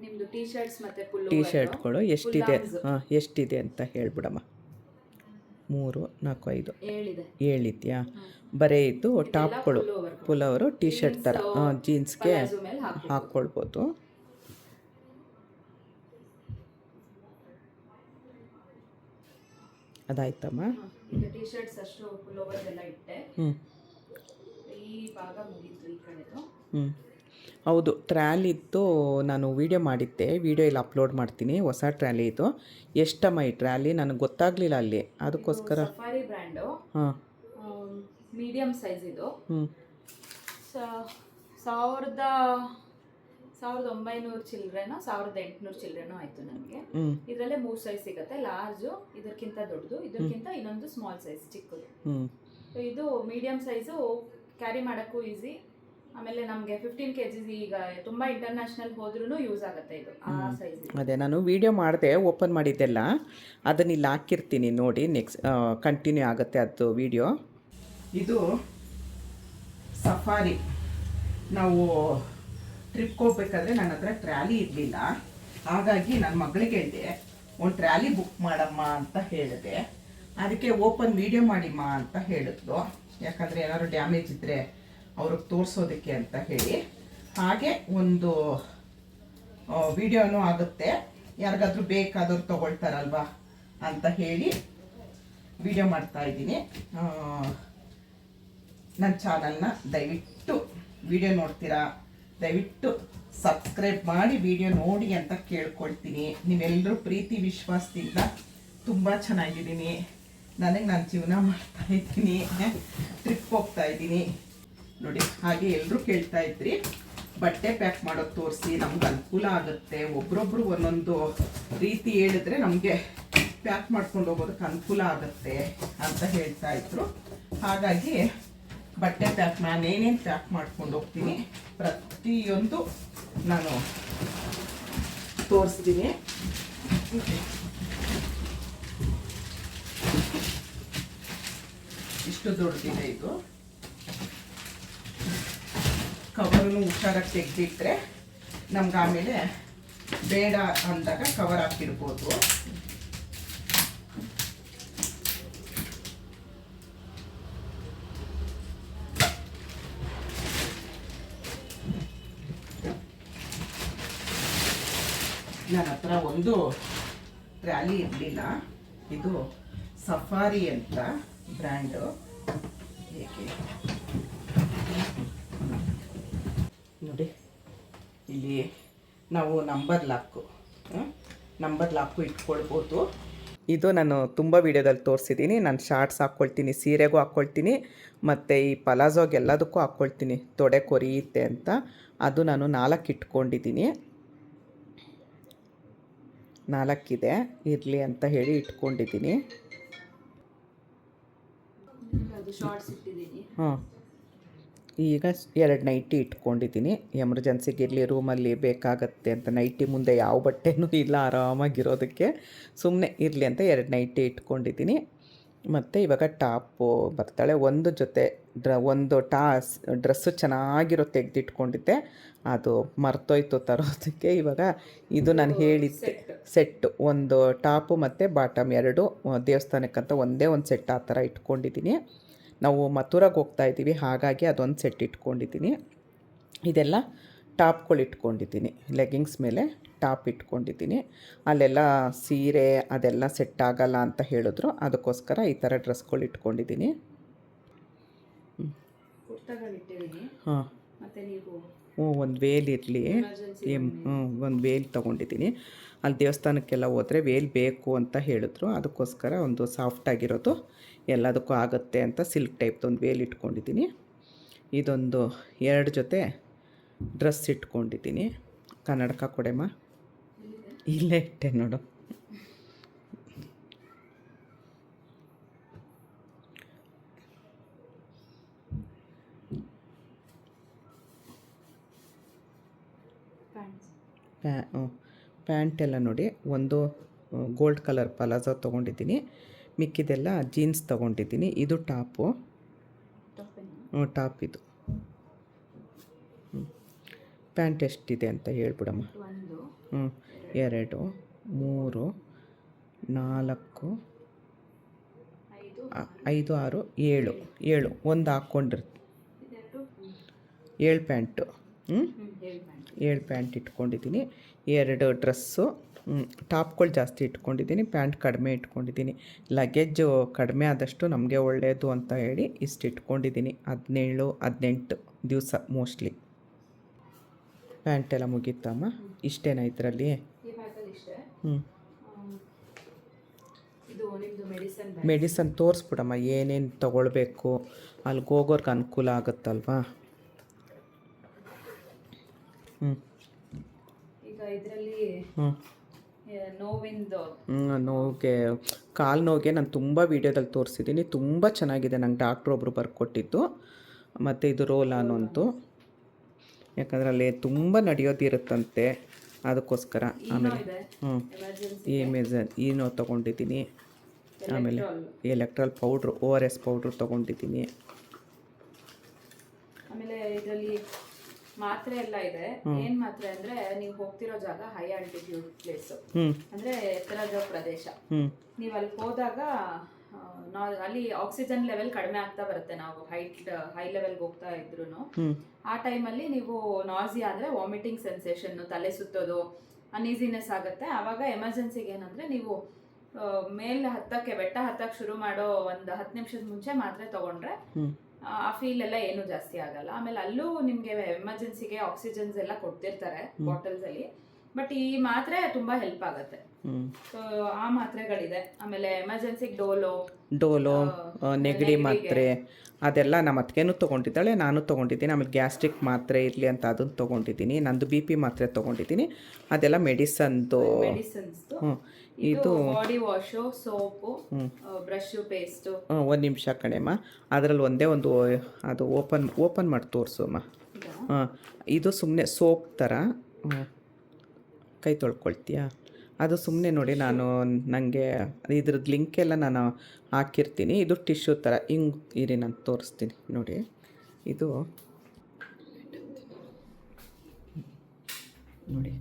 ನಿಮ್ದು ಟಿ ಶರ್ಟ್ಸ್ ಮತ್ತೆ ಟೀ ಶರ್ಟ್ಗಳು ಎಷ್ಟಿದೆ, ಎಷ್ಟಿದೆ ಅಂತ ಹೇಳ್ಬಿಡಮ್ಮ. 3, 4, 5 ಹೇಳಿದ್ಯಾ? ಬರೀ ಇದು ಟಾಪ್ಗಳು, ಪುಲವರು ಟಿ ಶರ್ಟ್ ಥರ ಜೀನ್ಸ್ಗೆ ಹಾಕ್ಕೊಳ್ಬೋದು. ಅದಾಯ್ತಮ್ಮ. ಈಗ ಟಿ ಶರ್ಟ್ಸ್ ಅಷ್ಟು ಪುಲ್ಲೋವರ್ ಎಲ್ಲ ಇಟ್ಟೆ. ಈ ಭಾಗ ಮುಗೀತು ಈ ಕಡೆದು. ಹೌದು, ಟ್ರ್ಯಾಲಿದ್ದು ನಾನು ವೀಡಿಯೋ ಮಾಡಿದ್ದೆ, ವೀಡಿಯೋ ಇಲ್ಲಿ ಅಪ್ಲೋಡ್ ಮಾಡ್ತೀನಿ. ಹೊಸ ಟ್ರ್ಯಾಲಿ ಇದು. ಎಷ್ಟಮ್ಮ ಈ ಟ್ರ್ಯಾಲಿ? ನನಗೆ ಗೊತ್ತಾಗಲಿಲ್ಲ ಅಲ್ಲಿ, ಅದಕ್ಕೋಸ್ಕರ. ಸಫಾರಿ ಬ್ರ್ಯಾಂಡು, ಹಾಂ, ಮೀಡಿಯಮ್ ಸೈಜ್ ಇದು. 1900 ಚಿಲ್ಡ್ರೇನೋ 1800 ಚಿಲ್ಡ್ರೇನೋ ಆಯಿತು ನನಗೆ. ಇದರಲ್ಲೇ 3 ಸೈಜ್ ಸಿಗುತ್ತೆ. ಲಾರ್ಜು, ಇದಕ್ಕಿಂತ ದೊಡ್ಡದು, ಇದಕ್ಕಿಂತ ಇನ್ನೊಂದು ಸ್ಮಾಲ್ ಸೈಜ್ ಚಿಕ್ಕದು. ಇದು ಮೀಡಿಯಮ್ ಸೈಜು, ಕ್ಯಾರಿ ಮಾಡೋಕ್ಕೂ ಈಸಿ. ಆಮೇಲೆ ನಮಗೆ 15 kg ಈಗ ತುಂಬ ಇಂಟರ್ನ್ಯಾಷನಲ್ ಹೋದ್ರೂ ಯೂಸ್ ಆಗುತ್ತೆ ಇದು, ಆ ಸೈಜ್. ಅದೇ ನಾನು ವೀಡಿಯೋ ಮಾಡಿದೆ, ಓಪನ್ ಮಾಡಿದ್ದೆಲ್ಲ, ಅದನ್ನ ಇಲ್ಲಿ ಹಾಕಿರ್ತೀನಿ ನೋಡಿ. ನೆಕ್ಸ್ಟ್ ಕಂಟಿನ್ಯೂ ಆಗುತ್ತೆ ಅದು ವೀಡಿಯೋ. ಇದು ಸಫಾರಿ. ನಾವು ಟ್ರಿಪ್ಗೆ ಹೋಗ್ಬೇಕಾದ್ರೆ ನನ್ನ ಹತ್ರ ಟ್ರ್ಯಾಲಿ ಇರಲಿಲ್ಲ, ಹಾಗಾಗಿ ನನ್ನ ಮಗಳಿಗೆ ಹೇಳಿದೆ ಒಂದು ಟ್ರ್ಯಾಲಿ ಬುಕ್ ಮಾಡಮ್ಮ ಅಂತ ಹೇಳಿದೆ. ಅದಕ್ಕೆ ಓಪನ್ ವೀಡಿಯೋ ಮಾಡಿಮ್ಮ ಅಂತ ಹೇಳಿದ್ಲು, ಯಾಕಂದರೆ ಏನಾದ್ರು ಡ್ಯಾಮೇಜ್ ಇದ್ದರೆ ಅವ್ರಿಗೆ ತೋರಿಸೋದಕ್ಕೆ ಅಂತ ಹೇಳಿ. ಹಾಗೆ ಒಂದು ವಿಡಿಯೋನೂ ಆಗುತ್ತೆ, ಯಾರಿಗಾದ್ರೂ ಬೇಕಾದವ್ರು ತೊಗೊಳ್ತಾರಲ್ವ ಅಂತ ಹೇಳಿ ವಿಡಿಯೋ ಮಾಡ್ತಾ ಇದ್ದೀನಿ. ನನ್ನ ಚಾನಲ್ನ ದಯವಿಟ್ಟು ವಿಡಿಯೋ ನೋಡ್ತೀರಾ, ದಯವಿಟ್ಟು ಸಬ್ಸ್ಕ್ರೈಬ್ ಮಾಡಿ ವಿಡಿಯೋ ನೋಡಿ ಅಂತ ಕೇಳ್ಕೊಳ್ತೀನಿ. ನೀವೆಲ್ಲರೂ ಪ್ರೀತಿ ವಿಶ್ವಾಸದಿಂದ ತುಂಬ ಚೆನ್ನಾಗಿದ್ದೀನಿ. ನನಗೆ ನಾನು ಜೀವನ ಮಾಡ್ತಾ ಇದ್ದೀನಿ, ಟ್ರಿಪ್ ಹೋಗ್ತಾ ಇದ್ದೀನಿ ನೋಡಿ. ಹಾಗೆ ಎಲ್ಲರೂ ಕೇಳ್ತಾ ಇದ್ರಿ ಬಟ್ಟೆ ಪ್ಯಾಕ್ ಮಾಡೋದು ತೋರಿಸಿ, ನಮ್ಗೆ ಅನುಕೂಲ ಆಗುತ್ತೆ. ಒಬ್ರೊಬ್ರು ಒಂದೊಂದು ರೀತಿ ಹೇಳಿದ್ರೆ ನಮಗೆ ಪ್ಯಾಕ್ ಮಾಡ್ಕೊಂಡು ಹೋಗೋದಕ್ಕೆ ಅನುಕೂಲ ಆಗುತ್ತೆ ಅಂತ ಹೇಳ್ತಾ ಇದ್ರು. ಹಾಗಾಗಿ ಬಟ್ಟೆ ಪ್ಯಾಕ್ ನಾನೇನೇನು ಪ್ಯಾಕ್ ಮಾಡ್ಕೊಂಡು ಹೋಗ್ತೀನಿ ಪ್ರತಿಯೊಂದು ನಾನು ತೋರಿಸ್ತೀನಿ. ಇಷ್ಟು ದೊಡ್ಡದಿದೆ ಇದು. ಕವರನ್ನು ಹುಷಾರಾಗಿ ತೆಗೆದಿಟ್ರೆ ನಮ್ಗೆ ಆಮೇಲೆ ಬೇಡ ಅಂದಾಗ ಕವರ್ ಹಾಕಿಡ್ಬೋದು. ನನ್ನ ಹತ್ರ ಒಂದು ಟ್ರ್ಯಾಲಿ ಇರಲಿಲ್ಲ. ಇದು ಸಫಾರಿ ಅಂತ ಬ್ರ್ಯಾಂಡು. ಏಕೆ ನೋಡಿ, ಇಲ್ಲಿ ನಾವು ನಂಬರ್ ಲಾಕು ಇಟ್ಕೊಳ್ಬೋದು. ಇದು ನಾನು ತುಂಬ ವೀಡಿಯೋದಲ್ಲಿ ತೋರಿಸಿದ್ದೀನಿ. ನಾನು ಶಾರ್ಟ್ಸ್ ಹಾಕ್ಕೊಳ್ತೀನಿ, ಸೀರೆಗೂ ಹಾಕ್ಕೊಳ್ತೀನಿ, ಮತ್ತು ಈ ಪಲಾಜೋಗೆ ಎಲ್ಲದಕ್ಕೂ ಹಾಕ್ಕೊಳ್ತೀನಿ, ತೊಡೆ ಕೊರಿಯುತ್ತೆ ಅಂತ. ಅದು ನಾನು 4 ಇಟ್ಕೊಂಡಿದ್ದೀನಿ. 4 ಇದೆ, ಇರಲಿ ಅಂತ ಹೇಳಿ ಇಟ್ಕೊಂಡಿದ್ದೀನಿ. ಹಾಂ, ಈಗ 2 ನೈಟಿ ಇಟ್ಕೊಂಡಿದ್ದೀನಿ. ಎಮರ್ಜೆನ್ಸಿಗೆ ಇರಲಿ, ರೂಮಲ್ಲಿ ಬೇಕಾಗತ್ತೆ ಅಂತ. ನೈಟಿ ಮುಂದೆ ಯಾವ ಬಟ್ಟೆನೂ ಇಲ್ಲ ಆರಾಮಾಗಿರೋದಕ್ಕೆ, ಸುಮ್ಮನೆ ಇರಲಿ ಅಂತ 2 ನೈಟಿ ಇಟ್ಕೊಂಡಿದ್ದೀನಿ. ಮತ್ತು ಇವಾಗ ಟಾಪು ಬರ್ತಾಳೆ. ಒಂದು ಜೊತೆ ಒಂದು ಡ್ರೆಸ್ಸು ಚೆನ್ನಾಗಿರೋ ತೆಗೆದಿಟ್ಕೊಂಡಿದ್ದೆ, ಅದು ಮರ್ತೋಯ್ತು ತರೋದಕ್ಕೆ. ಇವಾಗ ಇದು ನಾನು ಹೇಳಿದ್ದೆ ಸೆಟ್ಟು, ಒಂದು ಟಾಪು ಮತ್ತು ಬಾಟಮ್ 2 ದೇವಸ್ಥಾನಕ್ಕಂತ ಒಂದೇ ಒಂದು ಸೆಟ್ ಆ ಥರ ಇಟ್ಕೊಂಡಿದ್ದೀನಿ. ನಾವು ಮಥುರಾಗೆ ಹೋಗ್ತಾ ಇದ್ದೀವಿ, ಹಾಗಾಗಿ ಅದೊಂದು ಸೆಟ್ ಇಟ್ಕೊಂಡಿದ್ದೀನಿ. ಇದೆಲ್ಲ ಟಾಪ್ಗಳು ಇಟ್ಕೊಂಡಿದ್ದೀನಿ, ಲೆಗ್ಗಿಂಗ್ಸ್ ಮೇಲೆ ಟಾಪ್ ಇಟ್ಕೊಂಡಿದ್ದೀನಿ. ಅಲ್ಲೆಲ್ಲ ಸೀರೆ ಅದೆಲ್ಲ ಸೆಟ್ ಆಗಲ್ಲ ಅಂತ ಹೇಳಿದ್ರು, ಅದಕ್ಕೋಸ್ಕರ ಈ ಥರ ಡ್ರೆಸ್ಗಳು ಇಟ್ಕೊಂಡಿದ್ದೀನಿ. ಹಾಂ, ಒಂದು ವೇಲ್ ಇರಲಿ, ಒಂದು ವೇಲ್ ತೊಗೊಂಡಿದ್ದೀನಿ. ಅಲ್ಲಿ ದೇವಸ್ಥಾನಕ್ಕೆಲ್ಲ ಹೋದರೆ ವೇಲ್ ಬೇಕು ಅಂತ ಹೇಳಿದ್ರು, ಅದಕ್ಕೋಸ್ಕರ ಒಂದು ಸಾಫ್ಟಾಗಿರೋದು ಎಲ್ಲದಕ್ಕೂ ಆಗುತ್ತೆ ಅಂತ ಸಿಲ್ಕ್ ಟೈಪ್ದು ಒಂದು ವೇಲ್ ಇಟ್ಕೊಂಡಿದ್ದೀನಿ. ಇದೊಂದು 2 ಜೊತೆ ಡ್ರೆಸ್ ಇಟ್ಕೊಂಡಿದ್ದೀನಿ. ಕನ್ನಡಕ ಕೊಡೆಮ್ಮ, ಇಲ್ಲೇ ಇಟ್ಟೆ ನೋಡು. ಪ್ಯಾಂಟೆಲ್ಲ ನೋಡಿ, ಒಂದು ಗೋಲ್ಡ್ ಕಲರ್ ಪಲಾಜೋ ತೊಗೊಂಡಿದ್ದೀನಿ. ಮಿಕ್ಕಿದೆಲ್ಲ ಜೀನ್ಸ್ ತೊಗೊಂಡಿದ್ದೀನಿ. ಇದು ಟಾಪು, ಟಾಪ್ ಇದು. ಪ್ಯಾಂಟ್ ಎಷ್ಟಿದೆ ಅಂತ ಹೇಳ್ಬಿಡಮ್ಮ. 1 2 3 4 5 6 7 ಒಂದು ಹಾಕ್ಕೊಂಡಿರ್ತೀನಿ. 7 ಪ್ಯಾಂಟು. 7 ಪ್ಯಾಂಟ್ ಇಟ್ಕೊಂಡಿದ್ದೀನಿ. 2 ಡ್ರೆಸ್ಸು. ಟಾಪ್ಗಳು ಜಾಸ್ತಿ ಇಟ್ಕೊಂಡಿದ್ದೀನಿ, ಪ್ಯಾಂಟ್ ಕಡಿಮೆ ಇಟ್ಕೊಂಡಿದ್ದೀನಿ. ಲಗೇಜು ಕಡಿಮೆ ಆದಷ್ಟು ನಮಗೆ ಒಳ್ಳೆಯದು ಅಂತ ಹೇಳಿ ಇಷ್ಟು ಇಟ್ಕೊಂಡಿದ್ದೀನಿ. 17-18 ದಿವಸ ಮೋಸ್ಟ್ಲಿ. ಪ್ಯಾಂಟೆಲ್ಲ ಮುಗೀತಮ್ಮ. ಇಷ್ಟೇನಾ ಇದರಲ್ಲಿ? ಮೆಡಿಸನ್ ತೋರಿಸ್ಬಿಡಮ್ಮ, ಏನೇನು ತೊಗೊಳ್ಬೇಕು, ಅಲ್ಲಿಗೆ ಹೋಗೋರ್ಗೆ ಅನುಕೂಲ ಆಗುತ್ತಲ್ವಾ. ಈಗ ಇದರಲ್ಲಿ ನೋವಿಗೆ, ಕಾಲು ನೋವಿಗೆ ನಾನು ತುಂಬ ವೀಡಿಯೋದಲ್ಲಿ ತೋರಿಸಿದ್ದೀನಿ. ತುಂಬ ಚೆನ್ನಾಗಿದೆ. ನಂಗೆ ಡಾಕ್ಟ್ರು ಒಬ್ಬರು ಬರ್ಕೊಟ್ಟಿದ್ದು. ಮತ್ತು ಇದು ರೋಲಾನ್ ಅಂತು, ಯಾಕಂದರೆ ಅಲ್ಲಿ ತುಂಬ ನಡೆಯೋದಿರುತ್ತಂತೆ, ಅದಕ್ಕೋಸ್ಕರ. ಆಮೇಲೆ ಈನೋ ತೊಗೊಂಡಿದ್ದೀನಿ. ಆಮೇಲೆ ಎಲೆಕ್ಟ್ರಾಲ್ ಪೌಡ್ರು, ORS ಪೌಡ್ರು ತೊಗೊಂಡಿದ್ದೀನಿ. ಆಮೇಲೆ ಇದರಲ್ಲಿ ಮಾತ್ರೆ ಎಲ್ಲ ಇದೆ. ಏನ್ ಮಾತ್ರೆ ಅಂದ್ರೆ, ನೀವು ಹೋಗ್ತಿರೋ ಜಾಗ ಹೈ ಆಲ್ಟಿಟ್ಯೂಡ್ ಪ್ಲೇಸ್, ಅಂದ್ರೆ ಎತ್ತರದ ಪ್ರದೇಶ. ನೀವು ಅಲ್ಲಿ ಹೋದಾಗ ಅಲ್ಲಿ ಆಕ್ಸಿಜನ್ ಲೆವೆಲ್ ಕಡಿಮೆ ಆಗ್ತಾ ಬರುತ್ತೆ. ನಾವು ಹೈ ಲೆವೆಲ್ಗೆ ಹೋಗ್ತಾ ಇದ್ರು ಆ ಟೈಮಲ್ಲಿ ನೀವು ನಾಸಿಯಾ ಅಂದ್ರೆ ವಾಮಿಟಿಂಗ್ ಸೆನ್ಸೇಷನ್, ತಲೆ ಸುತ್ತೋದು, ಅನ್ಈಸಿನೆಸ್ ಆಗುತ್ತೆ. ಆವಾಗ ಎಮರ್ಜೆನ್ಸಿಗೆ ಏನಂದ್ರೆ, ನೀವು ಬೆಟ್ಟ ಹತ್ತಕ್ಕೆ ಶುರು ಮಾಡೋ ಒಂದು 10 ನಿಮಿಷದ ಮುಂಚೆ ಮಾತ್ರೆ ತಗೊಂಡ್ರೆ ಆ ಫೀಲ್ ಎಲ್ಲ ಏನು ಜಾಸ್ತಿ ಆಗಲ್ಲ. ಆಮೇಲೆ ಅಲ್ಲೂ ನಿಮ್ಗೆ ಎಮರ್ಜೆನ್ಸಿಗೆ ಆಕ್ಸಿಜನ್ಸ್ ಎಲ್ಲ ಕೊಡ್ತಿರ್ತಾರೆ ಬಾಟಲ್ಸ್ ಅಲ್ಲಿ. ಬಟ್ ಈ ಮಾತ್ರೆ ತುಂಬಾ ಹೆಲ್ಪ್ ಆಗುತ್ತೆ. ಸೊ ಆ ಮಾತ್ರೆಗಳಿದೆ. ಆಮೇಲೆ ಎಮರ್ಜೆನ್ಸಿಗೆ ಡೋಲೋ, ನೆಗಡಿ ಮಾತ್ರೆ ಅದೆಲ್ಲ ನಮ್ಮ ಅತ್ತಿಗೆನೂ ತೊಗೊಂಡಿದ್ದಾಳೆ, ನಾನು ತೊಗೊಂಡಿದ್ದೀನಿ. ಆಮೇಲೆ ಗ್ಯಾಸ್ಟ್ರಿಕ್ ಮಾತ್ರೆ ಇರಲಿ ಅಂತ ಅದನ್ನು ತೊಗೊಂಡಿದ್ದೀನಿ. ನಂದು BP ಮಾತ್ರೆ ತೊಗೊಂಡಿದ್ದೀನಿ. ಅದೆಲ್ಲ ಮೆಡಿಸನ್ದು. ಇದು body wash, soap, brush, paste. 1 ನಿಮಿಷ ಕಣೆಮ್ಮ, ಅದರಲ್ಲಿ ಒಂದೇ ಒಂದು ಅದು ಓಪನ್ ಮಾಡಿ ತೋರಿಸು ಅಮ್ಮ. ಇದು ಸುಮ್ಮನೆ ಸೋಪ್ ಥರ ಕೈ ತೊಳ್ಕೊಳ್ತೀಯಾ? ಅದು ಸುಮ್ಮನೆ ನೋಡಿ, ನನಗೆ ಇದ್ರದ್ದು ಲಿಂಕೆಲ್ಲ ನಾನು ಹಾಕಿರ್ತೀನಿ. ಇದು ಟಿಶ್ಯೂ ಥರ ಹಿಂಗೆ ಇರಿ, ನಾನು ತೋರಿಸ್ತೀನಿ ನೋಡಿ. ಇದು ನೋಡಿ,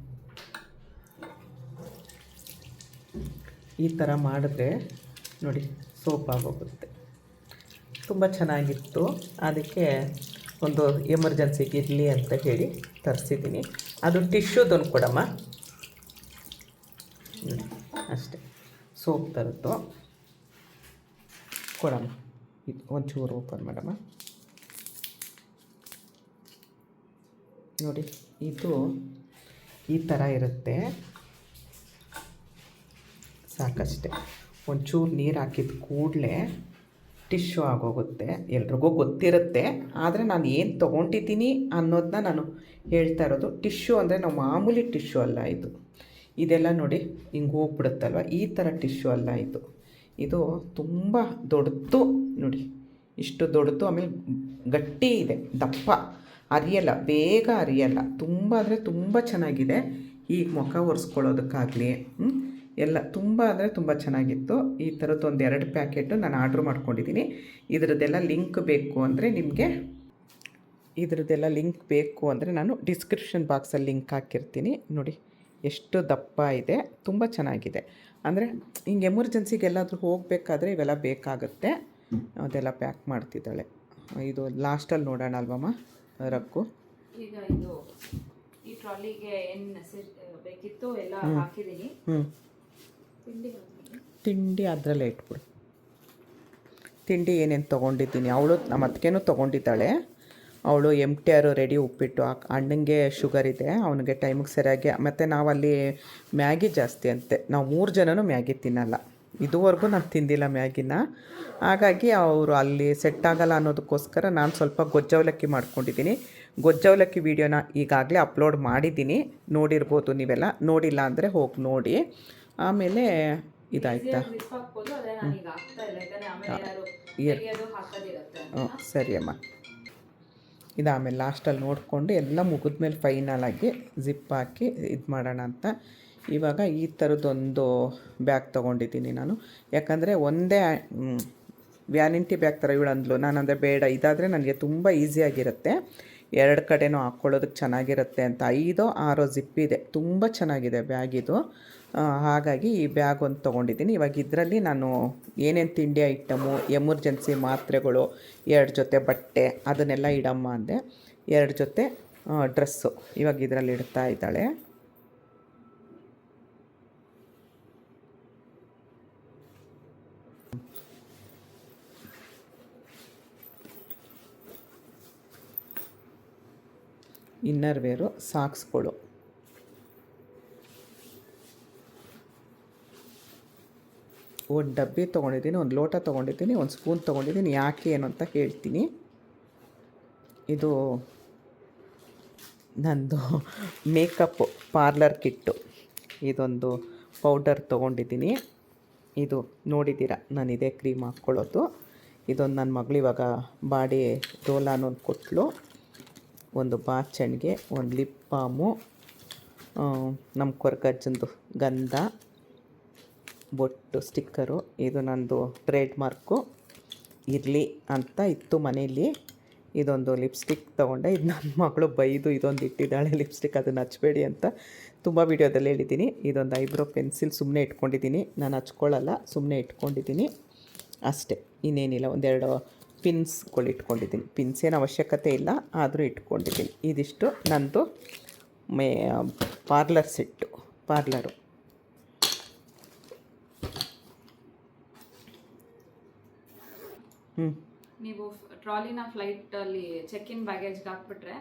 ಈ ಥರ ಮಾಡಿದ್ರೆ ನೋಡಿ ಸೋಪ್ ಆಗೋಗುತ್ತೆ. ತುಂಬ ಚೆನ್ನಾಗಿತ್ತು. ಅದಕ್ಕೆ ಒಂದು ಎಮರ್ಜೆನ್ಸಿಗೆ ಇರಲಿ ಅಂತ ಹೇಳಿ ತರಿಸಿದ್ದೀನಿ. ಅದು ಟಿಶ್ಯೂದೊಂದು ಕೊಡಮ್ಮ. ಅಷ್ಟೇ, ಸೋಪ್ ಥರದ್ದು ಕೊಡಮ್ಮ. ಇದು ಒಂಚೂರು ಓಪನ್ ಮಾಡಮ್ಮ. ನೋಡಿ, ಇದು ಈ ಥರ ಇರುತ್ತೆ. ಸಾಕಷ್ಟೇ, ಒಂಚೂರು ನೀರು ಹಾಕಿದ ಕೂಡಲೇ ಟಿಶ್ಯೂ ಆಗೋಗುತ್ತೆ. ಎಲ್ರಿಗೂ ಗೊತ್ತಿರುತ್ತೆ, ಆದರೆ ನಾನು ಏನು ತೊಗೊಂಡಿದ್ದೀನಿ ಅನ್ನೋದನ್ನ ನಾನು ಹೇಳ್ತಾ ಇರೋದು. ಟಿಶ್ಯೂ ಅಂದರೆ ನಾವು ಮಾಮೂಲಿ ಟಿಶ್ಯೂ ಅಲ್ಲ ಇದು. ಇದೆಲ್ಲ ನೋಡಿ ಹಿಂಗೆ ಹೋಗ್ಬಿಡುತ್ತಲ್ವ, ಈ ಥರ ಟಿಶ್ಯೂ ಅಲ್ಲ ಇದು. ಇದು ತುಂಬ ದೊಡ್ಡದು ನೋಡಿ, ಇಷ್ಟು ದೊಡ್ಡದು. ಆಮೇಲೆ ಗಟ್ಟಿ ಇದೆ, ದಪ್ಪ, ಅರಿಯಲ್ಲ, ಬೇಗ ಅರಿಯಲ್ಲ. ತುಂಬ ಅಂದರೆ ತುಂಬ ಚೆನ್ನಾಗಿದೆ. ಈಗ ಮುಖ ಒರೆಸ್ಕೊಳ್ಳೋದಕ್ಕಾಗಲಿ ಎಲ್ಲ ತುಂಬ ಅಂದರೆ ತುಂಬ ಚೆನ್ನಾಗಿತ್ತು. ಈ ಥರದ್ದು ಒಂದು 2 ಪ್ಯಾಕೆಟು ನಾನು ಆರ್ಡ್ರ್ ಮಾಡ್ಕೊಂಡಿದ್ದೀನಿ. ಇದರದ್ದೆಲ್ಲ ಲಿಂಕ್ ಬೇಕು ಅಂದರೆ ನಾನು ಡಿಸ್ಕ್ರಿಪ್ಷನ್ ಬಾಕ್ಸಲ್ಲಿ ಲಿಂಕ್ ಹಾಕಿರ್ತೀನಿ. ನೋಡಿ ಎಷ್ಟು ದಪ್ಪ ಇದೆ, ತುಂಬ ಚೆನ್ನಾಗಿದೆ. ಅಂದರೆ ಹಿಂಗೆ ಎಮರ್ಜೆನ್ಸಿಗೆ ಎಲ್ಲಾದರೂ ಹೋಗಬೇಕಾದ್ರೆ ಇವೆಲ್ಲ ಬೇಕಾಗುತ್ತೆ. ಅದೆಲ್ಲ ಪ್ಯಾಕ್ ಮಾಡ್ತಿದ್ದಾಳೆ. ಇದು ಲಾಸ್ಟಲ್ಲಿ ನೋಡೋಣ ಅಲ್ವಮ್ಮ ರಕ್ಕು. ಈಗ ಇದು ಈ ಟ್ರಾಲಿಗೆ ಏನು ಬೇಕಿತ್ತು ಎಲ್ಲ ಹಾಕಿದ್ದೀನಿ. ತಿಂಡಿ ಅದರಲ್ಲೇ ಇಟ್ಬಿಡು. ತಿಂಡಿ ಏನೇನು ತೊಗೊಂಡಿದ್ದೀನಿ, ಅವಳು ನಮ್ಮ ಅತ್ತಿಗೆನೂ ತೊಗೊಂಡಿದ್ದಾಳೆ. ಅವಳು MTR ರೆಡಿ ಉಪ್ಪಿಟ್ಟು. ಅಣ್ಣಂಗೆ ಶುಗರ್ ಇದೆ, ಅವನಿಗೆ ಟೈಮಿಗೆ ಸರಿಯಾಗಿ. ಮತ್ತು ನಾವಲ್ಲಿ ಮ್ಯಾಗಿ ಜಾಸ್ತಿ ಅಂತೆ, ನಾವು 3 ಜನನೂ ಮ್ಯಾಗಿ ತಿನ್ನಲ್ಲ. ಇದುವರೆಗೂ ನಾನು ತಿಂದಿಲ್ಲ ಮ್ಯಾಗಿನ. ಹಾಗಾಗಿ ಅವರು ಅಲ್ಲಿ ಸೆಟ್ ಆಗಲ್ಲ ಅನ್ನೋದಕ್ಕೋಸ್ಕರ ನಾನು ಸ್ವಲ್ಪ ಗೊಜ್ಜವಲಕ್ಕಿ ಮಾಡ್ಕೊಂಡಿದ್ದೀನಿ. ಗೊಜ್ಜವಲಕ್ಕಿ ವೀಡಿಯೋನ ಈಗಾಗಲೇ ಅಪ್ಲೋಡ್ ಮಾಡಿದ್ದೀನಿ, ನೋಡಿರ್ಬೋದು ನೀವೆಲ್ಲ. ನೋಡಿಲ್ಲ ಅಂದರೆ ಹೋಗಿ ನೋಡಿ. ಆಮೇಲೆ ಇದಾಯ್ತಾ? ಸರಿ ಅಮ್ಮ. ಇದು ಆಮೇಲೆ ಲಾಸ್ಟಲ್ಲಿ ನೋಡಿಕೊಂಡು ಎಲ್ಲ ಮುಗಿದ್ಮೇಲೆ ಫೈನಲಾಗಿ ಜಿಪ್ ಹಾಕಿ ಇದು ಮಾಡೋಣ ಅಂತ. ಇವಾಗ ಈ ಥರದ್ದೊಂದು ಬ್ಯಾಗ್ ತೊಗೊಂಡಿದ್ದೀನಿ ನಾನು. ಯಾಕಂದರೆ ಒಂದೇ ವ್ಯಾನಿಟಿ ಬ್ಯಾಗ್ ಥರ ಇವಳು ಅಂದ್ಲು. ನಾನಂದರೆ ಬೇಡ, ಇದಾದರೆ ನನಗೆ ತುಂಬ ಈಸಿಯಾಗಿರುತ್ತೆ, ಎರಡು ಕಡೆನೂ ಹಾಕ್ಕೊಳ್ಳೋದಕ್ಕೆ ಚೆನ್ನಾಗಿರುತ್ತೆ ಅಂತ. 5-6 ಜಿಪ್ ಇದೆ, ತುಂಬ ಚೆನ್ನಾಗಿದೆ ಬ್ಯಾಗ್ ಇದು. ಹಾಗಾಗಿ ಈ ಬ್ಯಾಗ್ ಒಂದು ತೊಗೊಂಡಿದ್ದೀನಿ. ಇವಾಗ ಇದರಲ್ಲಿ ನಾನು ಏನೇನು ತಿಂಡಿ ಐಟಮು, ಎಮರ್ಜೆನ್ಸಿ ಮಾತ್ರೆಗಳು, 2 ಜೊತೆ ಬಟ್ಟೆ ಅದನ್ನೆಲ್ಲ ಇಡಮ್ಮ ಅಂದೆ. 2 ಜೊತೆ ಡ್ರೆಸ್ಸು ಇವಾಗ ಇದರಲ್ಲಿ ಇಡ್ತಾ ಇದ್ದಾಳೆ. ಇನ್ನರ್ ವೇರು, ಸಾಕ್ಸ್ಗಳು, ಒಂದು ಡಬ್ಬಿ ತೊಗೊಂಡಿದ್ದೀನಿ, ಒಂದು ಲೋಟ ತೊಗೊಂಡಿದ್ದೀನಿ, ಒಂದು ಸ್ಪೂನ್ ತೊಗೊಂಡಿದ್ದೀನಿ. ಯಾಕೆ ಏನು ಅಂತ ಹೇಳ್ತೀನಿ. ಇದು ನಂದು ಮೇಕಪ್ ಪಾರ್ಲರ್ ಕಿಟ್ಟು. ಇದೊಂದು ಪೌಡರ್ ತೊಗೊಂಡಿದ್ದೀನಿ. ಇದು ನೋಡಿದ್ದೀರ, ನಾನು ಇದೇ ಕ್ರೀಮ್ ಹಾಕ್ಕೊಳ್ಳೋದು. ಇದೊಂದು ನನ್ನ ಮಗಳು ಇವಾಗ ಬಾಡಿ ರೋಲ್ ಅನ್ನೋದು ಕೊಟ್ಟಳು. ಒಂದು ಬಾಚಣಿಗೆ, ಒಂದು ಲಿಪ್ ಬಾಮು, ನಮ್ಮ ಕೊರಗಜ್ಜಂದು ಗಂಧ, ಬೊಟ್ಟು ಸ್ಟಿಕ್ಕರು. ಇದು ನಂದು ಟ್ರೇಡ್ ಮಾರ್ಕು ಇರಲಿ ಅಂತ ಇತ್ತು ಮನೆಯಲ್ಲಿ. ಇದೊಂದು ಲಿಪ್ಸ್ಟಿಕ್ ತೊಗೊಂಡೆ. ಇದು ನನ್ನ ಮಗಳು ಬೈದು ಇದೊಂದು ಇಟ್ಟಿದ್ದಾಳೆ ಲಿಪ್ಸ್ಟಿಕ್, ಅದನ್ನು ಹಚ್ಚಬೇಡಿ ಅಂತ ತುಂಬ ವೀಡಿಯೋದಲ್ಲಿ ಹೇಳಿದ್ದೀನಿ. ಇದೊಂದು ಐಬ್ರೋ ಪೆನ್ಸಿಲ್ ಸುಮ್ಮನೆ ಇಟ್ಕೊಂಡಿದ್ದೀನಿ, ನಾನು ಹಚ್ಕೊಳ್ಳಲ್ಲ, ಸುಮ್ಮನೆ ಇಟ್ಕೊಂಡಿದ್ದೀನಿ ಅಷ್ಟೇ, ಇನ್ನೇನಿಲ್ಲ. ಒಂದೆರಡು ಪಿನ್ಸ್ಗಳು ಇಟ್ಕೊಂಡಿದ್ದೀನಿ. ಪಿನ್ಸ್ ಏನು ಅವಶ್ಯಕತೆ ಇಲ್ಲ, ಆದರೂ ಇಟ್ಕೊಂಡಿದ್ದೀನಿ. ಇದಿಷ್ಟು ನಂದು ಪಾರ್ಲರ್ ಸೆಟ್ಟು, ಪಾರ್ಲರು. ನೀವು ಟ್ರಾಲಿನ ಫ್ಲೈಟಲ್ಲಿ ಚೆಕ್ ಇನ್ ಬ್ಯಾಗೇಜ್ಗೆ ಹಾಕ್ಬಿಟ್ರೆ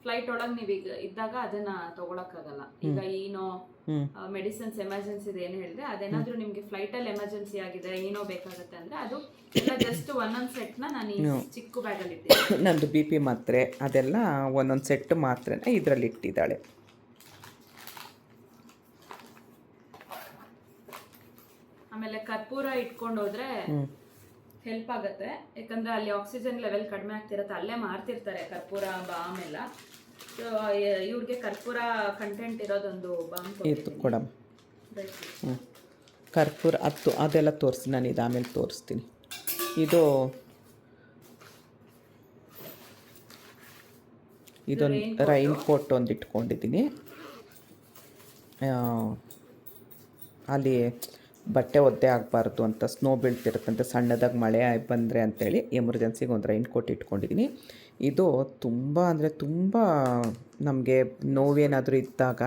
ಫ್ಲೈಟ್ ಒಳಗೆ ನೀವೀಗ ಇದ್ದಾಗ ಅದನ್ನ ತಗೊಳಕ್ಕಾಗಲ್ಲ. ಈಗ ಏನೋ ಮೆಡಿಸಿನ್ಸ್ ಎಮರ್ಜೆನ್ಸಿ ಏನು ಹೇಳಿದೆ, ಅದೇನಾದ್ರೂ ನಿಮ್ಗೆ ಫ್ಲೈಟಲ್ಲಿ ಎಮರ್ಜೆನ್ಸಿ ಆಗಿದೆ, ಏನೋ ಬೇಕಾಗುತ್ತೆ ಅಂದ್ರೆ ಅದು ಎಲ್ಲ ಜಸ್ಟ್ ಒಂದೊಂದು ಸೆಟ್ನ ನಾನು ಈ ಚಿಕ್ಕ ಬ್ಯಾಗಲ್ಲಿ ಇಟ್ಟಿದ್ದೆ. ನಂದು BP ಮಾತ್ರೆ ಅದೆಲ್ಲ ಒಂದೊಂದು ಸೆಟ್ ಮಾತ್ರೆನ ಇದರಲ್ಲಿ ಇಟ್ಟಿದ್ದಾಳೆ. ಆಮೇಲೆ ಕರ್ಪೂರ ಇಟ್ಕೊಂಡು ಹೋದ್ರೆ ಹೆಲ್ಪ್ ಆಗುತ್ತೆ. ಯಾಕಂದ್ರೆ ಅಲ್ಲಿ ಆಕ್ಸಿಜನ್ ಲೆವೆಲ್ ಕಡಿಮೆ ಆಗ್ತಿರತ್ತೆ, ಅಲ್ಲೇ ಮಾರ್ತಿರ್ತಾರೆ ಕರ್ಪೂರ ಬಾಮ್ ಎಲ್ಲ. ಇವ್ರಿಗೆ ಕರ್ಪೂರ ಕಂಟೆಂಟ್ ಇರೋದೊಂದು ಬಾಮ್ ಇತ್ತು ಕೊಡಮ್ಮ. ಕರ್ಪೂರ ಅದೆಲ್ಲ ತೋರಿಸಿ, ನಾನು ಇದು ಆಮೇಲೆ ತೋರಿಸ್ತೀನಿ. ಇದೊಂದು ರೈನ್ ಕೋಟ್ ಒಂದು ಇಟ್ಕೊಂಡಿದ್ದೀನಿ. ಅಲ್ಲಿ ಬಟ್ಟೆ ಒದ್ದೆ ಆಗಬಾರ್ದು ಅಂತ, ಸ್ನೋ ಬೀಳ್ತಿರುತ್ತಂತೆ ಸಣ್ಣದಾಗಿ ಮಳೆ ಬಂದರೆ ಅಂಥೇಳಿ ಎಮರ್ಜೆನ್ಸಿಗೆ ಒಂದು ರೈನ್ ಕೋಟ್ ಇಟ್ಕೊಂಡಿದ್ದೀನಿ. ಇದು ತುಂಬ ಅಂದರೆ ತುಂಬ ನಮಗೆ ನೋವೇನಾದರೂ ಇದ್ದಾಗ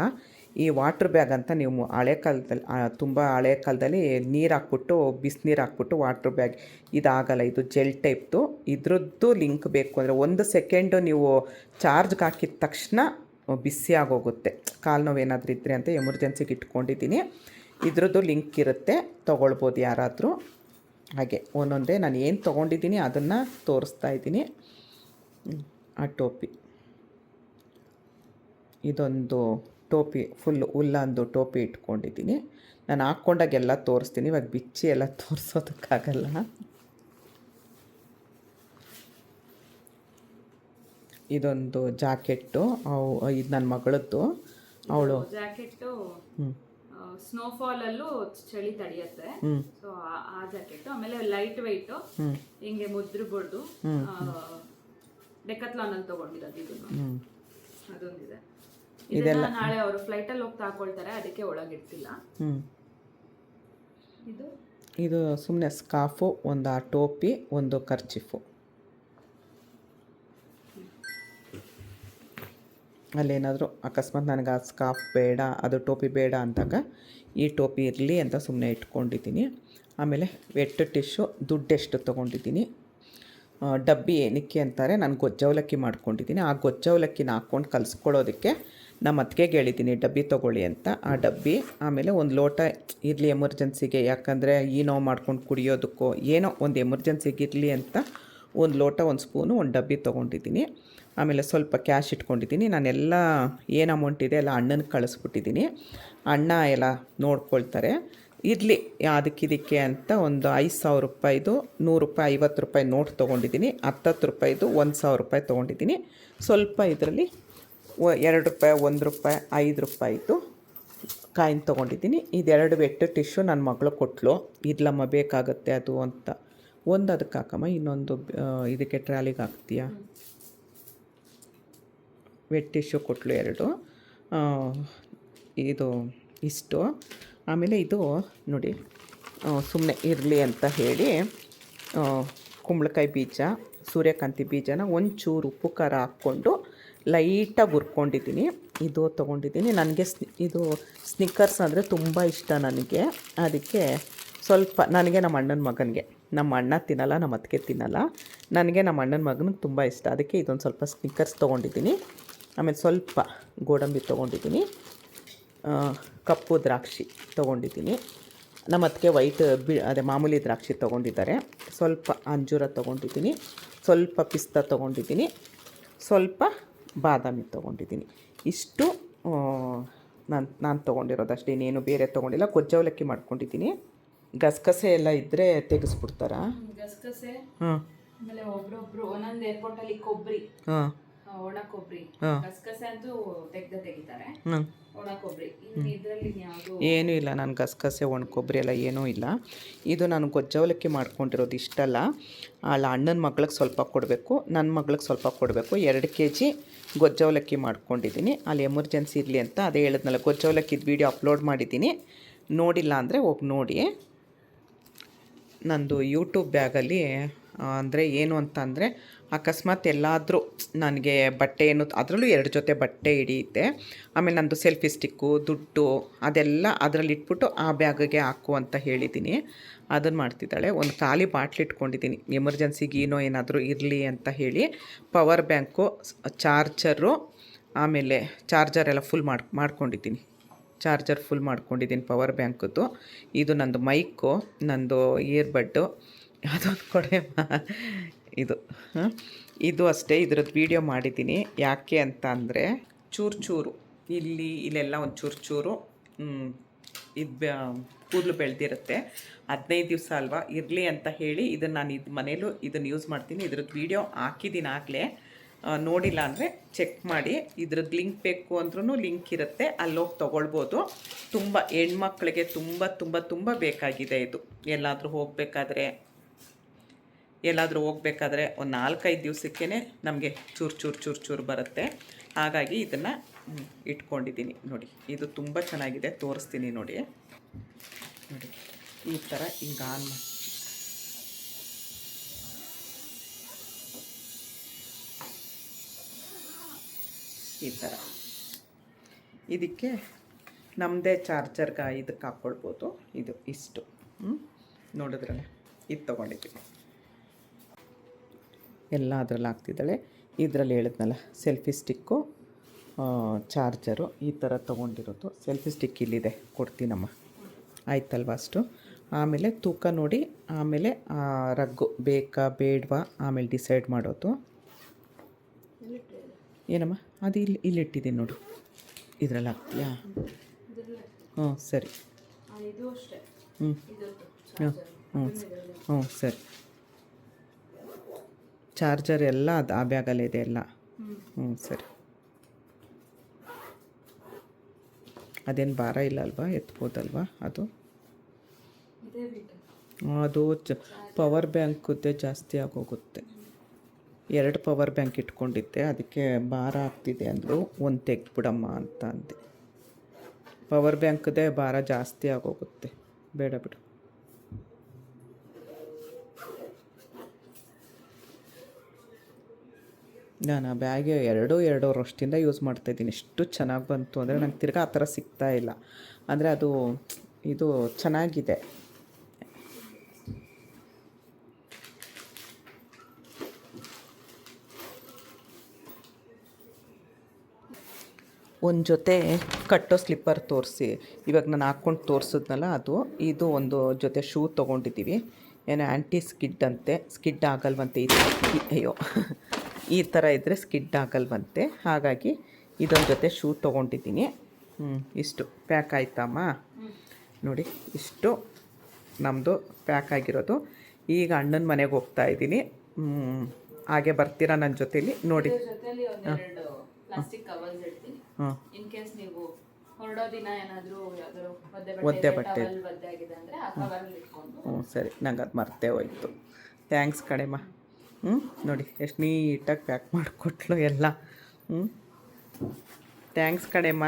ಈ ವಾಟ್ರ್ ಬ್ಯಾಗ್ ಅಂತ ನೀವು ಹಳೆ ಕಾಲದಲ್ಲಿ, ತುಂಬ ಹಳೆ ಕಾಲದಲ್ಲಿ ನೀರು ಹಾಕ್ಬಿಟ್ಟು, ಬಿಸಿನೀರು ಹಾಕ್ಬಿಟ್ಟು ವಾಟ್ರ್ ಬ್ಯಾಗ್, ಇದಾಗಲ್ಲ, ಇದು ಜೆಲ್ ಟೈಪ್ದು. ಇದ್ರದ್ದು ಲಿಂಕ್ ಬೇಕು ಅಂದರೆ 1 ಸೆಕೆಂಡು ನೀವು ಚಾರ್ಜ್ಗೆ ಹಾಕಿದ ತಕ್ಷಣ ಬಿಸಿ ಆಗೋಗುತ್ತೆ. ಕಾಲು ನೋವೇನಾದರೂ ಇದ್ದರೆ ಅಂತ ಎಮರ್ಜೆನ್ಸಿಗೆ ಇಟ್ಕೊಂಡಿದ್ದೀನಿ. ಇದ್ರದ್ದು ಲಿಂಕ್ ಇರುತ್ತೆ, ತೊಗೊಳ್ಬೋದು ಯಾರಾದರೂ. ಹಾಗೆ ಒಂದೊಂದೇ ನಾನು ಏನು ತೊಗೊಂಡಿದ್ದೀನಿ ಅದನ್ನು ತೋರಿಸ್ತಾ ಇದ್ದೀನಿ. ಆ ಟೋಪಿ, ಇದೊಂದು ಟೋಪಿ ಫುಲ್ ಉಲ್ಲಂದು ಟೋಪಿ ಇಟ್ಕೊಂಡಿದ್ದೀನಿ. ನಾನು ಹಾಕ್ಕೊಂಡಾಗೆಲ್ಲ ತೋರಿಸ್ತೀನಿ, ಇವಾಗ ಬಿಚ್ಚಿ ಎಲ್ಲ ತೋರಿಸೋದಕ್ಕಾಗಲ್ಲ. ಇದೊಂದು ಜಾಕೆಟ್ಟು, ಇದು ನನ್ನ ಮಗಳದ್ದು. ಅವಳು ಜಾಕೆಟ್ಟು ಸ್ನೋಫಾಲ್ ಅಲ್ಲೂ ಚಳಿ ತಡೆಯುತ್ತೆ, ಸೊ ಆ ಜಾಕೆಟ್. ಆಮೇಲೆ ಲೈಟ್ ವೆಯ್ಟ್, ಹಿಂಗೆ ಮುದ್ರಬಹುದು, ಡೆಕತ್ಲಾನ್ ಅಲ್ಲಿ ತಗೊಂಡಿರೋದು. ಇದನ್ನು ಅದೊಂದಿದೆ. ಇದೆಲ್ಲ ನಾಳೆ ಅವರು ಫ್ಲೈಟ್ ಅಲ್ಲಿ ಹೋಗ್ತಾ ಹಾಕೊಳ್ತಾರೆ, ಅದಕ್ಕೆ ಒಳಗಿಡ್ತಿಲ್ಲ. ಇದು ಸುಮ್ಮನೆ ಸ್ಕಾರ್ಫು, ಒಂದು ಆ ಟೋಪಿ, ಒಂದು ಕರ್ಚಿಫು. ಅಲ್ಲೇನಾದರೂ ಅಕಸ್ಮಾತ್ ನನಗೆ ಆ ಸ್ಕಾರ್ಫ್ ಬೇಡ, ಅದು ಟೋಪಿ ಬೇಡ ಅಂದಾಗ ಈ ಟೋಪಿ ಇರಲಿ ಅಂತ ಸುಮ್ಮನೆ ಇಟ್ಕೊಂಡಿದ್ದೀನಿ. ಆಮೇಲೆ ವೆಟ್ ಟಿಶ್ಯೂ, ದುಡ್ಡೆಷ್ಟು ತೊಗೊಂಡಿದ್ದೀನಿ. ಡಬ್ಬಿ ಏನಕ್ಕೆ ಅಂತಾರೆ, ನಾನು ಗೊಜ್ಜವಲಕ್ಕಿ ಮಾಡ್ಕೊಂಡಿದ್ದೀನಿ. ಆ ಗೊಜ್ಜವಲಕ್ಕಿನ ಹಾಕ್ಕೊಂಡು ಕಲಿಸ್ಕೊಳ್ಳೋದಕ್ಕೆ ನಮ್ಮ ಅತ್ತಿಗೆಗೆ ಹೇಳಿದ್ದೀನಿ ಡಬ್ಬಿ ತೊಗೊಳ್ಳಿ ಅಂತ. ಆ ಡಬ್ಬಿ, ಆಮೇಲೆ ಒಂದು ಲೋಟ ಇರಲಿ ಎಮರ್ಜೆನ್ಸಿಗೆ, ಯಾಕಂದರೆ ಈ ನೋವು ಮಾಡ್ಕೊಂಡು ಕುಡಿಯೋದಕ್ಕೋ ಏನೋ ಒಂದು ಎಮರ್ಜೆನ್ಸಿಗೆ ಇರಲಿ ಅಂತ ಒಂದು ಲೋಟ, ಒಂದು ಸ್ಪೂನು, ಒಂದು ಡಬ್ಬಿ ತೊಗೊಂಡಿದ್ದೀನಿ. ಆಮೇಲೆ ಸ್ವಲ್ಪ ಕ್ಯಾಶ್ ಇಟ್ಕೊಂಡಿದ್ದೀನಿ. ನಾನೆಲ್ಲ ಏನು ಅಮೌಂಟ್ ಇದೆ ಎಲ್ಲ ಅಣ್ಣನಿಗೆ ಕಳಿಸ್ಬಿಟ್ಟಿದ್ದೀನಿ. ಅಣ್ಣ ಎಲ್ಲ ನೋಡ್ಕೊಳ್ತಾರೆ. ಇರಲಿ ಅದಕ್ಕಿದಕ್ಕೆ ಅಂತ ಒಂದು 5,000 ರೂಪಾಯಿದು, 100 ರೂಪಾಯಿ, 50 ರೂಪಾಯಿ ನೋಟ್ ತೊಗೊಂಡಿದ್ದೀನಿ. 10 ರೂಪಾಯಿದು 1,000 ರೂಪಾಯಿ ತೊಗೊಂಡಿದ್ದೀನಿ. ಸ್ವಲ್ಪ ಇದರಲ್ಲಿ 2 ರೂಪಾಯಿ, 1 ರೂಪಾಯಿ, 5 ರೂಪಾಯಿದು ಕಾಯಿನ್ ತೊಗೊಂಡಿದ್ದೀನಿ. ಇದೆರಡು ವೆಟ್ ಟಿಶ್ಯೂ ನನ್ನ ಮಗಳು ಕೊಟ್ಟಳು, ಇರ್ಲಮ್ಮ ಬೇಕಾಗುತ್ತೆ ಅದು ಅಂತ. ಒಂದು ಅದಕ್ಕೆ ಹಾಕಮ್ಮ, ಇನ್ನೊಂದು ಇದಕ್ಕೆ ಟ್ರಾಲಿಗೆ ಹಾಕ್ತೀಯಾ. Vet tissue ಕೊಟ್ಟಳು 2. ಇದು ಇಷ್ಟು. ಆಮೇಲೆ ಇದು ನೋಡಿ ಸುಮ್ಮನೆ ಇರಲಿ ಅಂತ ಹೇಳಿ ಕುಂಬಳಕಾಯಿ ಬೀಜ, ಸೂರ್ಯಕಾಂತಿ ಬೀಜನ ಒಂಚೂರು ಉಪ್ಪು ಖಾರ ಹಾಕ್ಕೊಂಡು ಲೈಟಾಗಿ ಹುರ್ಕೊಂಡಿದ್ದೀನಿ. ಇದು ತೊಗೊಂಡಿದ್ದೀನಿ. ನನಗೆ ಇದು ಸ್ನಿಕ್ಕರ್ಸ್ ಅಂದರೆ ತುಂಬ ಇಷ್ಟ ನನಗೆ. ಅದಕ್ಕೆ ಸ್ವಲ್ಪ ನನಗೆ ನಮ್ಮ ಅಣ್ಣನ ಮಗನಿಗೆ, ನಮ್ಮ ಅಣ್ಣ ತಿನ್ನಲ್ಲ, ನಮ್ಮ ಅತ್ತಿಗೆ ತಿನ್ನಲ್ಲ, ನನಗೆ ನಮ್ಮ ಅಣ್ಣನ ಮಗನಿಗೆ ತುಂಬ ಇಷ್ಟ. ಅದಕ್ಕೆ ಇದೊಂದು ಸ್ವಲ್ಪ ಸ್ನಿಕ್ಕರ್ಸ್ ತೊಗೊಂಡಿದ್ದೀನಿ. ಆಮೇಲೆ ಸ್ವಲ್ಪ ಗೋಡಂಬಿ ತೊಗೊಂಡಿದ್ದೀನಿ, ಕಪ್ಪು ದ್ರಾಕ್ಷಿ ತೊಗೊಂಡಿದ್ದೀನಿ. ನಮ್ಮ ಅತ್ತಿಗೆ ವೈಟ್ ಅದೇ ಮಾಮೂಲಿ ದ್ರಾಕ್ಷಿ ತೊಗೊಂಡಿದ್ದಾರೆ. ಸ್ವಲ್ಪ ಅಂಜೂರ ತೊಗೊಂಡಿದ್ದೀನಿ, ಸ್ವಲ್ಪ ಪಿಸ್ತಾ ತೊಗೊಂಡಿದ್ದೀನಿ, ಸ್ವಲ್ಪ ಬಾದಾಮಿ ತೊಗೊಂಡಿದ್ದೀನಿ. ಇಷ್ಟು ನಾನು ತೊಗೊಂಡಿರೋದಷ್ಟೇ, ಇನ್ನೇನು ಬೇರೆ ತೊಗೊಂಡಿಲ್ಲ. ಗೊಜ್ಜು ಅವಲಕ್ಕಿ ಮಾಡ್ಕೊಂಡಿದ್ದೀನಿ. ಗಸಗಸೆ ಎಲ್ಲ ಇದ್ದರೆ ತೆಗೆಸ್ಬಿಡ್ತಾರಾ? ಗಸಗಸೆ, ಹಾಂ. ಆಮೇಲೆ ಒಬ್ರೊಬ್ರು ಒಂದೊಂದು ಏರ್ಪೋರ್ಟಲ್ಲಿ ಕೊಬ್ಬರಿ, ಹಾಂ, ಒಣ ಕೊಬ್ಬರಿ, ಗಸಗಸೆ ಅಂತೂ ತೆಗಿತಾರೆ, ಒಣ ಕೊಬ್ಬರಿ. ಇದರಲ್ಲಿ ಯಾವುದು ಏನೂ ಇಲ್ಲ. ನಾನು ಗಸಗಸೆ ಒಣ ಕೊಬ್ಬರಿ ಎಲ್ಲ ಏನೂ ಇಲ್ಲ. ಇದು ನಾನು ಗೊಜ್ಜು ಅವಲಕ್ಕಿ ಮಾಡ್ಕೊಂಡಿರೋದು ಇಷ್ಟಲ್ಲ. ಅಲ್ಲ, ಅಣ್ಣನ ಮಗಳಿಗೆ ಸ್ವಲ್ಪ ಕೊಡಬೇಕು, ನನ್ನ ಮಗಳಿಗೆ ಸ್ವಲ್ಪ ಕೊಡಬೇಕು. 2 kg ಗೊಜ್ಜು ಅವಲಕ್ಕಿ ಮಾಡ್ಕೊಂಡಿದ್ದೀನಿ. ಅಲ್ಲಿ ಎಮರ್ಜೆನ್ಸಿ ಇರಲಿ ಅಂತ ಅದೇ ಹೇಳಿದ್ನಲ್ಲ, ಗೊಜ್ಜು ಅವಲಕ್ಕಿದ ವೀಡಿಯೋ ಅಪ್ಲೋಡ್ ಮಾಡಿದ್ದೀನಿ. ನೋಡಿಲ್ಲ ಅಂದರೆ ಹೋಗಿ ನೋಡಿ. ನಂದು ಯೂಟ್ಯೂಬ್ ಬ್ಯಾಗಲ್ಲಿ ಅಂದರೆ ಏನು ಅಂತ ಅಂದರೆ, ಅಕಸ್ಮಾತ್ ಎಲ್ಲಾದರೂ ನನಗೆ ಬಟ್ಟೆ ಏನು, ಅದರಲ್ಲೂ 2 ಜೊತೆ ಬಟ್ಟೆ ಹಿಡಿಯುತ್ತೆ. ಆಮೇಲೆ ನಂದು ಸೆಲ್ಫಿ ಸ್ಟಿಕ್ಕು, ದುಡ್ಡು ಅದೆಲ್ಲ ಅದರಲ್ಲಿ ಇಟ್ಬಿಟ್ಟು ಆ ಬ್ಯಾಗಿಗೆ ಹಾಕು ಅಂತ ಹೇಳಿದ್ದೀನಿ. ಅದನ್ನು ಮಾಡ್ತಿದ್ದಾಳೆ. ಒಂದು ಖಾಲಿ ಬಾಟ್ಲಿ ಇಟ್ಕೊಂಡಿದ್ದೀನಿ, ಎಮರ್ಜೆನ್ಸಿಗೆ ಏನೋ ಏನಾದರೂ ಇರಲಿ ಅಂತ ಹೇಳಿ. ಪವರ್ ಬ್ಯಾಂಕು, ಚಾರ್ಜರು, ಆಮೇಲೆ ಚಾರ್ಜರ್ ಎಲ್ಲ ಫುಲ್ ಮಾಡ್ಕೊಂಡಿದ್ದೀನಿ. ಚಾರ್ಜರ್ ಫುಲ್ ಮಾಡ್ಕೊಂಡಿದ್ದೀನಿ ಪವರ್ ಬ್ಯಾಂಕದ್ದು. ಇದು ನಂದು ಮೈಕು, ನಂದು ಇಯರ್ಬಡ್ಡು, ಅದೊಂದು ಕೊಡೆ. ಇದು ಅಷ್ಟೇ. ಇದ್ರದ್ದು ವೀಡಿಯೋ ಮಾಡಿದ್ದೀನಿ. ಯಾಕೆ ಅಂತ ಅಂದರೆ, ಚೂರು ಇಲ್ಲೆಲ್ಲ ಒಂದು ಚೂರು ಇದು ಕೂದಲು ಬೆಳೆದಿರುತ್ತೆ. 15 ದಿವಸ ಅಲ್ವಾ, ಇರಲಿ ಅಂತ ಹೇಳಿ ಇದನ್ನು ನಾನು ಮನೇಲೂ ಇದನ್ನು ಯೂಸ್ ಮಾಡ್ತೀನಿ. ಇದ್ರದ್ದು ವೀಡಿಯೋ ಹಾಕಿದ್ದೀನಿ ಆಗಲೇ. ನೋಡಿಲ್ಲ ಅಂದರೆ ಚೆಕ್ ಮಾಡಿ. ಇದ್ರದ್ದು ಲಿಂಕ್ ಬೇಕು ಅಂದ್ರೂ ಲಿಂಕ್ ಇರುತ್ತೆ, ಅಲ್ಲೋಗಿ ತೊಗೊಳ್ಬೋದು. ತುಂಬ ಹೆಣ್ಮಕ್ಳಿಗೆ ತುಂಬ ಬೇಕಾಗಿದೆ ಇದು. ಎಲ್ಲಾದರೂ ಹೋಗಬೇಕಾದ್ರೆ ಒಂದು 4-5 ದಿವಸಕ್ಕೇ ನಮಗೆ ಚೂರು ಬರುತ್ತೆ. ಹಾಗಾಗಿ ಇದನ್ನು ಇಟ್ಕೊಂಡಿದ್ದೀನಿ. ನೋಡಿ, ಇದು ತುಂಬ ಚೆನ್ನಾಗಿದೆ, ತೋರಿಸ್ತೀನಿ ನೋಡಿ. ಈ ಥರ ಹಿಂಗೆ ಆನ್ ಮಾಡಿ, ಈ ಥರ ಇದಕ್ಕೆ ನಮ್ಮದೇ ಚಾರ್ಜರ್ಗೆ ಇದಕ್ಕೆ ಹಾಕ್ಕೊಳ್ಬೋದು. ಇದು ಇಷ್ಟು ನೋಡಿದ್ರಲ್ಲ, ಇದು ತೊಗೊಂಡಿದ್ದೀನಿ. ಎಲ್ಲ ಅದರಲ್ಲಿ ಹಾಕ್ತಿದ್ದಾಳೆ. ಇದರಲ್ಲಿ ಹೇಳಿದ್ನಲ್ಲ, ಸೆಲ್ಫಿ ಸ್ಟಿಕ್ಕು, ಚಾರ್ಜರು, ಈ ಥರ ತೊಗೊಂಡಿರೋದು. ಸೆಲ್ಫಿ ಸ್ಟಿಕ್ ಇಲ್ಲಿದೆ, ಕೊಡ್ತೀನಮ್ಮ, ಆಯ್ತಲ್ವ ಅಷ್ಟು. ಆಮೇಲೆ ತೂಕ ನೋಡಿ, ಆಮೇಲೆ ರಗ್ಗು ಬೇಕಾ ಬೇಡವಾ ಆಮೇಲೆ ಡಿಸೈಡ್ ಮಾಡೋದು. ಏನಮ್ಮ, ಅದು ಇಲ್ಲಿಟ್ಟಿದ್ದೀನಿ ನೋಡು, ಇದರಲ್ಲಿ ಹಾಕ್ತೀಯಾ? ಹ್ಞೂ ಸರಿ. ಹ್ಞೂ ಸರಿ. ಚಾರ್ಜರ್ ಎಲ್ಲ ಅದು ಆ ಬ್ಯಾಗಲ್ಲೇ ಇದೆ ಎಲ್ಲ. ಸರಿ. ಅದೇನು ಭಾರ ಇಲ್ಲ ಅಲ್ವಾ, ಎತ್ಬೋದಲ್ವಾ ಅದು? ಅದು ಪವರ್ ಬ್ಯಾಂಕದ್ದೇ ಜಾಸ್ತಿ ಆಗೋಗುತ್ತೆ. 2 ಪವರ್ ಬ್ಯಾಂಕ್ ಇಟ್ಕೊಂಡಿದ್ದೆ, ಅದಕ್ಕೆ ಭಾರ ಆಗ್ತಿದೆ ಅಂದರು. ಒಂದು ತೆಗ್ದುಬಿಡಮ್ಮ ಅಂತ ಅಂದೆ. ಪವರ್ ಬ್ಯಾಂಕ್ದೇ ಭಾರ ಜಾಸ್ತಿ ಆಗೋಗುತ್ತೆ, ಬೇಡ ಬಿಡು. ನಾನು ಆ ಬ್ಯಾಗೆ 2 ವರ್ಷದಿಂದ ಯೂಸ್ ಮಾಡ್ತಾಯಿದ್ದೀನಿ. ಎಷ್ಟು ಚೆನ್ನಾಗಿ ಬಂತು ಅಂದರೆ, ನಂಗೆ ತಿರ್ಗಾ ಆ ಥರ ಸಿಗ್ತಾಯಿಲ್ಲ. ಅಂದರೆ ಅದು ಇದು ಚೆನ್ನಾಗಿದೆ. ಒಂದು ಜೊತೆ ಕಟ್ಟೋ ಸ್ಲಿಪ್ಪರ್ ತೋರಿಸಿ, ಇವಾಗ ನಾನು ಹಾಕ್ಕೊಂಡು ತೋರಿಸಿದ್ನಲ್ಲ ಅದು. ಇದು ಒಂದು ಜೊತೆ ಶೂ ತೊಗೊಂಡಿದ್ದೀವಿ. ಏನೋ ಆ್ಯಂಟಿ ಸ್ಕಿಡ್ ಅಂತೆ, ಸ್ಕಿಡ್ ಆಗಲ್ವಂತೆ. ಅಯ್ಯೋ, ಈ ಥರ ಇದ್ದರೆ ಸ್ಕಿಡ್ ಆಗಲ್ವಂತೆ. ಹಾಗಾಗಿ ಇದೊಂದು ಜೊತೆ ಶೂ ತೊಗೊಂಡಿದ್ದೀನಿ. ಇಷ್ಟು ಪ್ಯಾಕ್ ಆಯ್ತಮ್ಮ ನೋಡಿ. ಇಷ್ಟು ನಮ್ಮದು ಪ್ಯಾಕ್ ಆಗಿರೋದು. ಈಗ ಅಣ್ಣನ ಮನೆಗೆ ಹೋಗ್ತಾ ಇದ್ದೀನಿ. ಹಾಗೆ ಬರ್ತೀರಾ ನನ್ನ ಜೊತೇಲಿ ನೋಡಿ. ಪ್ಲಾಸ್ಟಿಕ್ ಕವರ್ಸ್ ಇಡ್ತೀನಿ. ಇನ್ ಕೇಸ್ ನೀವು ಹೊರಡೋ ದಿನ ಏನಾದರೂ ಯಾವ್ದಾದ್ರು ಒದ್ದೆ ಬಟ್ಟೆ ಒದ್ದೆ ಆಗಿದೆ ಅಂದರೆ ಆ ಕವರಲ್ಲಿ ಇಟ್ಕೊಂಡು. ಹ್ಞೂ ಸರಿ, ನಂಗೆ ಅದು ಮರ್ತೇ ಹೋಯ್ತು. ಥ್ಯಾಂಕ್ಸ್ ಕಡೆಮ್ಮ. ನೋಡಿ ಎಷ್ಟು ನೀಟಾಗಿ ಪ್ಯಾಕ್ ಮಾಡಿಕೊಟ್ಲು ಎಲ್ಲ. ಥ್ಯಾಂಕ್ಸ್ ಕಡೆಮ್ಮ.